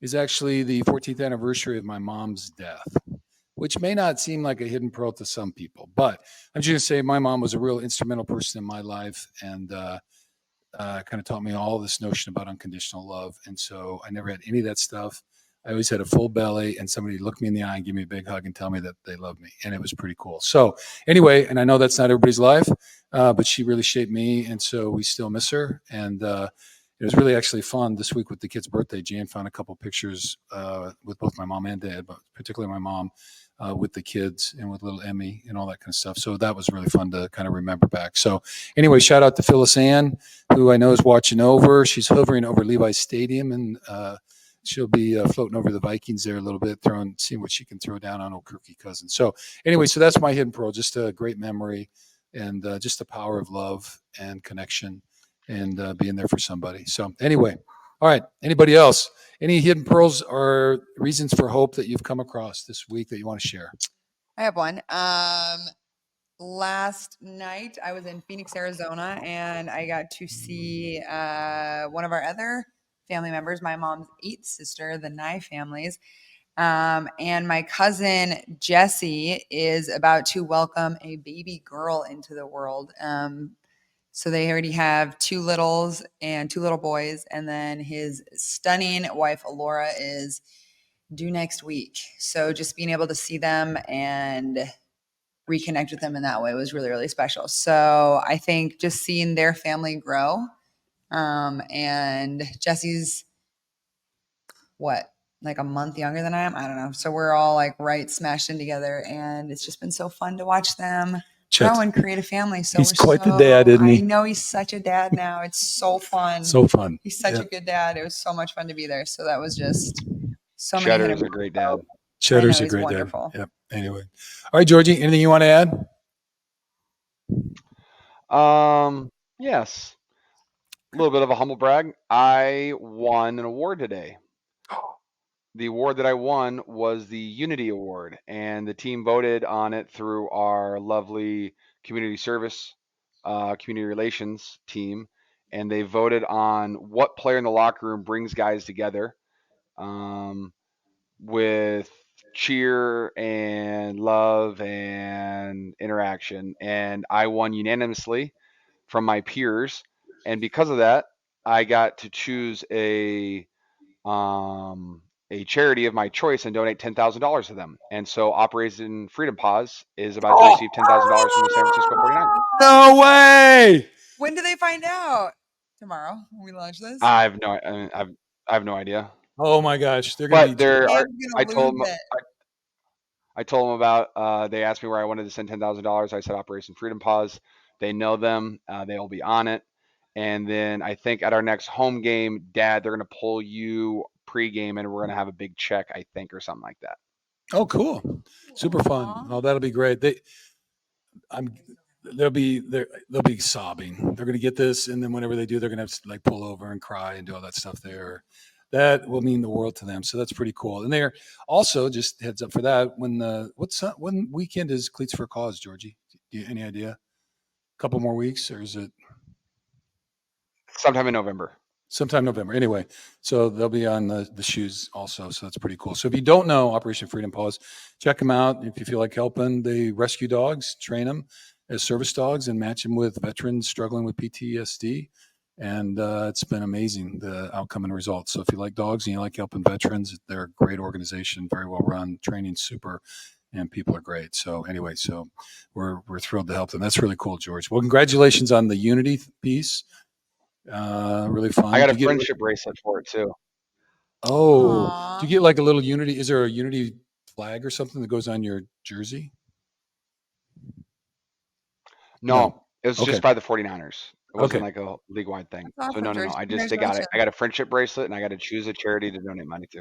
[SPEAKER 2] is actually the 14th anniversary of my mom's death, which may not seem like a hidden pearl to some people, but I'm just going to say my mom was a real instrumental person in my life and kind of taught me all this notion about unconditional love. And so I never had any of that stuff. I always had a full belly and somebody look me in the eye and give me a big hug and tell me that they love me. And it was pretty cool. So anyway, and I know that's not everybody's life, but she really shaped me. And so we still miss her. And it was really actually fun this week with the kid's birthday. Jan found a couple pictures with both my mom and dad, but particularly my mom with the kids and with little Emmy and all that kind of stuff. So that was really fun to kind of remember back. So anyway, shout out to Phyllis Ann, who I know is watching over. She's hovering over Levi's Stadium and she'll be floating over the Vikings there a little bit, seeing what she can throw down on old Kirky Cousins. So anyway, so that's my hidden pearl, just a great memory and just the power of love and connection and being there for somebody. So anyway, all right. Anybody else? Any hidden pearls or reasons for hope that you've come across this week that you want to share?
[SPEAKER 1] I have one. Last night I was in Phoenix, Arizona, and I got to see one of our other family members, my mom's eighth sister, the Nye families. And my cousin Jessie is about to welcome a baby girl into the world. So they already have two littles and two little boys, and then his stunning wife Alora is due next week. So just being able to see them and reconnect with them in that way was really, really special. So I think just seeing their family grow, and Jesse's like a month younger than I am. I don't know. So we're all like right smashed in together, and it's just been so fun to watch them grow and create a family. So
[SPEAKER 2] he's quite the dad, isn't he?
[SPEAKER 1] I know he's such a dad now. It's so fun.
[SPEAKER 2] So fun.
[SPEAKER 1] He's such a good dad. It was so much fun to be there. So that was just so many.
[SPEAKER 3] Cheddar's a great dad.
[SPEAKER 2] Cheddar's a great dad. Yep. Anyway. All right, Georgie, anything you want to add?
[SPEAKER 3] Yes. A little bit of a humble brag. I won an award today. The award that I won was the Unity Award, and the team voted on it through our lovely community service, community relations team, and they voted on what player in the locker room brings guys together with cheer and love and interaction. And I won unanimously from my peers, and because of that, I got to choose a charity of my choice and donate $10,000 to them. And so Operation Freedom Pause is about to receive $10,000 from the San Francisco 49ers.
[SPEAKER 2] No way!
[SPEAKER 1] When do they find out? Tomorrow when we launch this?
[SPEAKER 3] I have no idea.
[SPEAKER 2] Oh my gosh, they're going to be.
[SPEAKER 3] I told them about. They asked me where I wanted to send $10,000. I said Operation Freedom Pause. They know them. They will be on it. And then I think at our next home game, Dad, they're going to pull you pregame, and we're gonna have a big check, I think, or something like that.
[SPEAKER 2] Oh, cool. Super fun.
[SPEAKER 1] Aw.
[SPEAKER 2] Oh, that'll be great. I'm, they'll be sobbing. They're gonna get this, and then whenever they do, they're gonna have to like pull over and cry and do all that stuff there. That will mean the world to them. So that's pretty cool. And they're also just heads up for that. When weekend is Cleats for a Cause, Georgie? Any idea? A couple more weeks, or is it
[SPEAKER 3] Sometime in November.
[SPEAKER 2] sometime November? Anyway, so they'll be on the shoes also. So that's pretty cool. So if you don't know Operation Freedom Paws, check them out. If you feel like helping, they rescue dogs, train them as service dogs, and match them with veterans struggling with PTSD. And it's been amazing, the outcome and results. So if you like dogs and you like helping veterans, they're a great organization, very well run, training super, and people are great. So anyway, so we're thrilled to help them. That's really cool, George. Well, congratulations on the Unity piece. Really fun.
[SPEAKER 3] I got
[SPEAKER 2] Do
[SPEAKER 3] a
[SPEAKER 2] you get,
[SPEAKER 3] friendship bracelet for it too.
[SPEAKER 2] oh,
[SPEAKER 1] Aw.
[SPEAKER 2] do you get like a little Unity? Is there a Unity flag or something that goes on your jersey?
[SPEAKER 3] No, it was
[SPEAKER 2] Okay.
[SPEAKER 3] just by the 49ers. It wasn't
[SPEAKER 2] Okay.
[SPEAKER 3] like a league-wide thing.
[SPEAKER 1] That's
[SPEAKER 3] So
[SPEAKER 1] awesome,
[SPEAKER 3] no.
[SPEAKER 1] George.
[SPEAKER 3] I got it.
[SPEAKER 1] Congratulations.
[SPEAKER 3] I got a friendship bracelet, and I got to choose a charity to donate money to.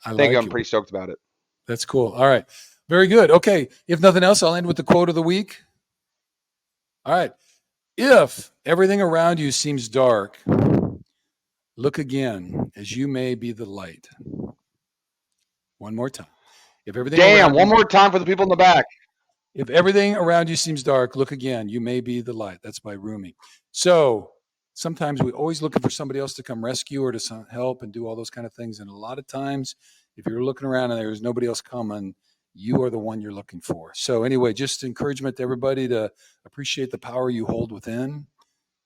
[SPEAKER 2] I
[SPEAKER 3] Thank you.
[SPEAKER 2] like
[SPEAKER 3] I'm
[SPEAKER 2] it.
[SPEAKER 3] pretty stoked about it.
[SPEAKER 2] That's cool. All right. Very good. Okay. If nothing else, I'll end with the quote of the week. All right. If everything around you seems dark, look again, as you may be the light. One more time. If everything
[SPEAKER 3] Damn!
[SPEAKER 2] around
[SPEAKER 3] One
[SPEAKER 2] you,
[SPEAKER 3] more time for the people in the back.
[SPEAKER 2] if everything around you seems dark, look again. You may be the light. That's by Rumi. So sometimes we're always looking for somebody else to come rescue or to help and do all those kind of things. And a lot of times, if you're looking around and there's nobody else coming, you are the one you're looking for. So anyway, just encouragement to everybody to appreciate the power you hold within.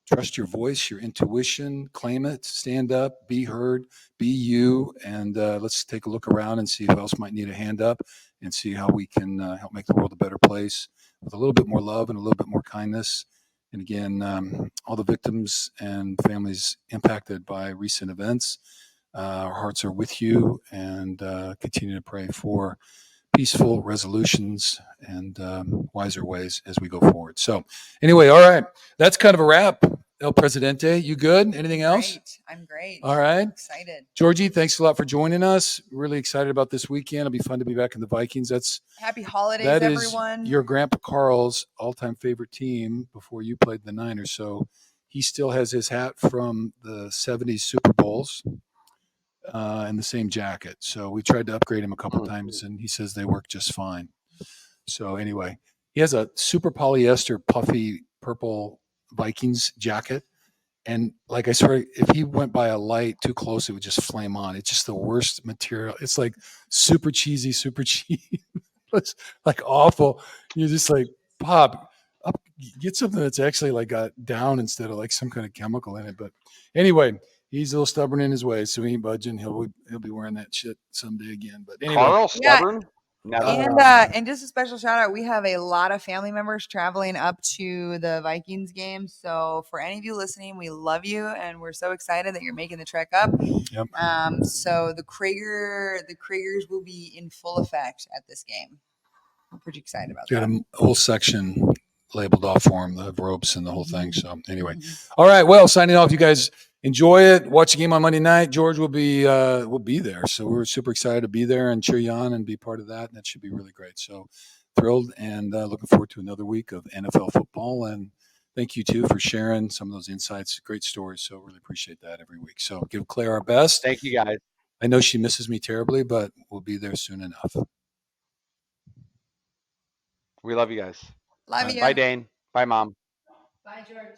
[SPEAKER 2] Trust your voice, your intuition, claim it, stand up, be heard, be you. And let's take a look around and see who else might need a hand up and see how we can help make the world a better place with a little bit more love and a little bit more kindness. And again, all the victims and families impacted by recent events, our hearts are with you, and continue to pray for peaceful resolutions and wiser ways as we go forward. So, anyway, all right, that's kind of a wrap. El Presidente, you good? Anything else?
[SPEAKER 1] Great. I'm great.
[SPEAKER 2] All right.
[SPEAKER 1] I'm excited.
[SPEAKER 2] Georgie, thanks a lot for joining us. Really excited about this weekend. It'll be fun to be back in the Vikings.
[SPEAKER 1] Happy holidays,
[SPEAKER 2] That is
[SPEAKER 1] everyone.
[SPEAKER 2] your Grandpa Carl's all-time favorite team before you played the Niners. So he still has his hat from the 70s Super Bowls and the same jacket. So we tried to upgrade him a couple times, and he says they work just fine. So anyway, he has a super polyester puffy purple Vikings jacket. And like I swear, if he went by a light too close, it would just flame on. It's just the worst material. It's like super cheesy, super cheap. It's like awful. You're just like, Pop, up, get something that's actually like got down instead of like some kind of chemical in it. But anyway, he's a little stubborn in his ways, so he ain't budging. He'll be wearing that shit someday again. But anyway,
[SPEAKER 3] Carl
[SPEAKER 1] Yeah.
[SPEAKER 3] stubborn. Never.
[SPEAKER 1] And just a special shout out, we have a lot of family members traveling up to the Vikings game. So for any of you listening, we love you and we're so excited that you're making the trek up.
[SPEAKER 2] Yep.
[SPEAKER 1] So the Kragers will be in full effect at this game. I'm pretty excited about
[SPEAKER 2] got
[SPEAKER 1] that.
[SPEAKER 2] a whole section labeled off for him, the ropes and the whole thing. So anyway,
[SPEAKER 1] Mhm.
[SPEAKER 2] all right. Well, signing off. You guys enjoy it. Watch the game on Monday night. George will be there. So we're super excited to be there and cheer you on and be part of that. And that should be really great. So thrilled and looking forward to another week of NFL football. And thank you too for sharing some of those insights. Great stories. So really appreciate that every week. So give Claire our best.
[SPEAKER 3] Thank you, guys.
[SPEAKER 2] I know she misses me terribly, but we'll be there soon enough.
[SPEAKER 3] We love you guys.
[SPEAKER 1] Love you.
[SPEAKER 3] Bye, Dane. Bye, Mom.
[SPEAKER 1] Bye, George.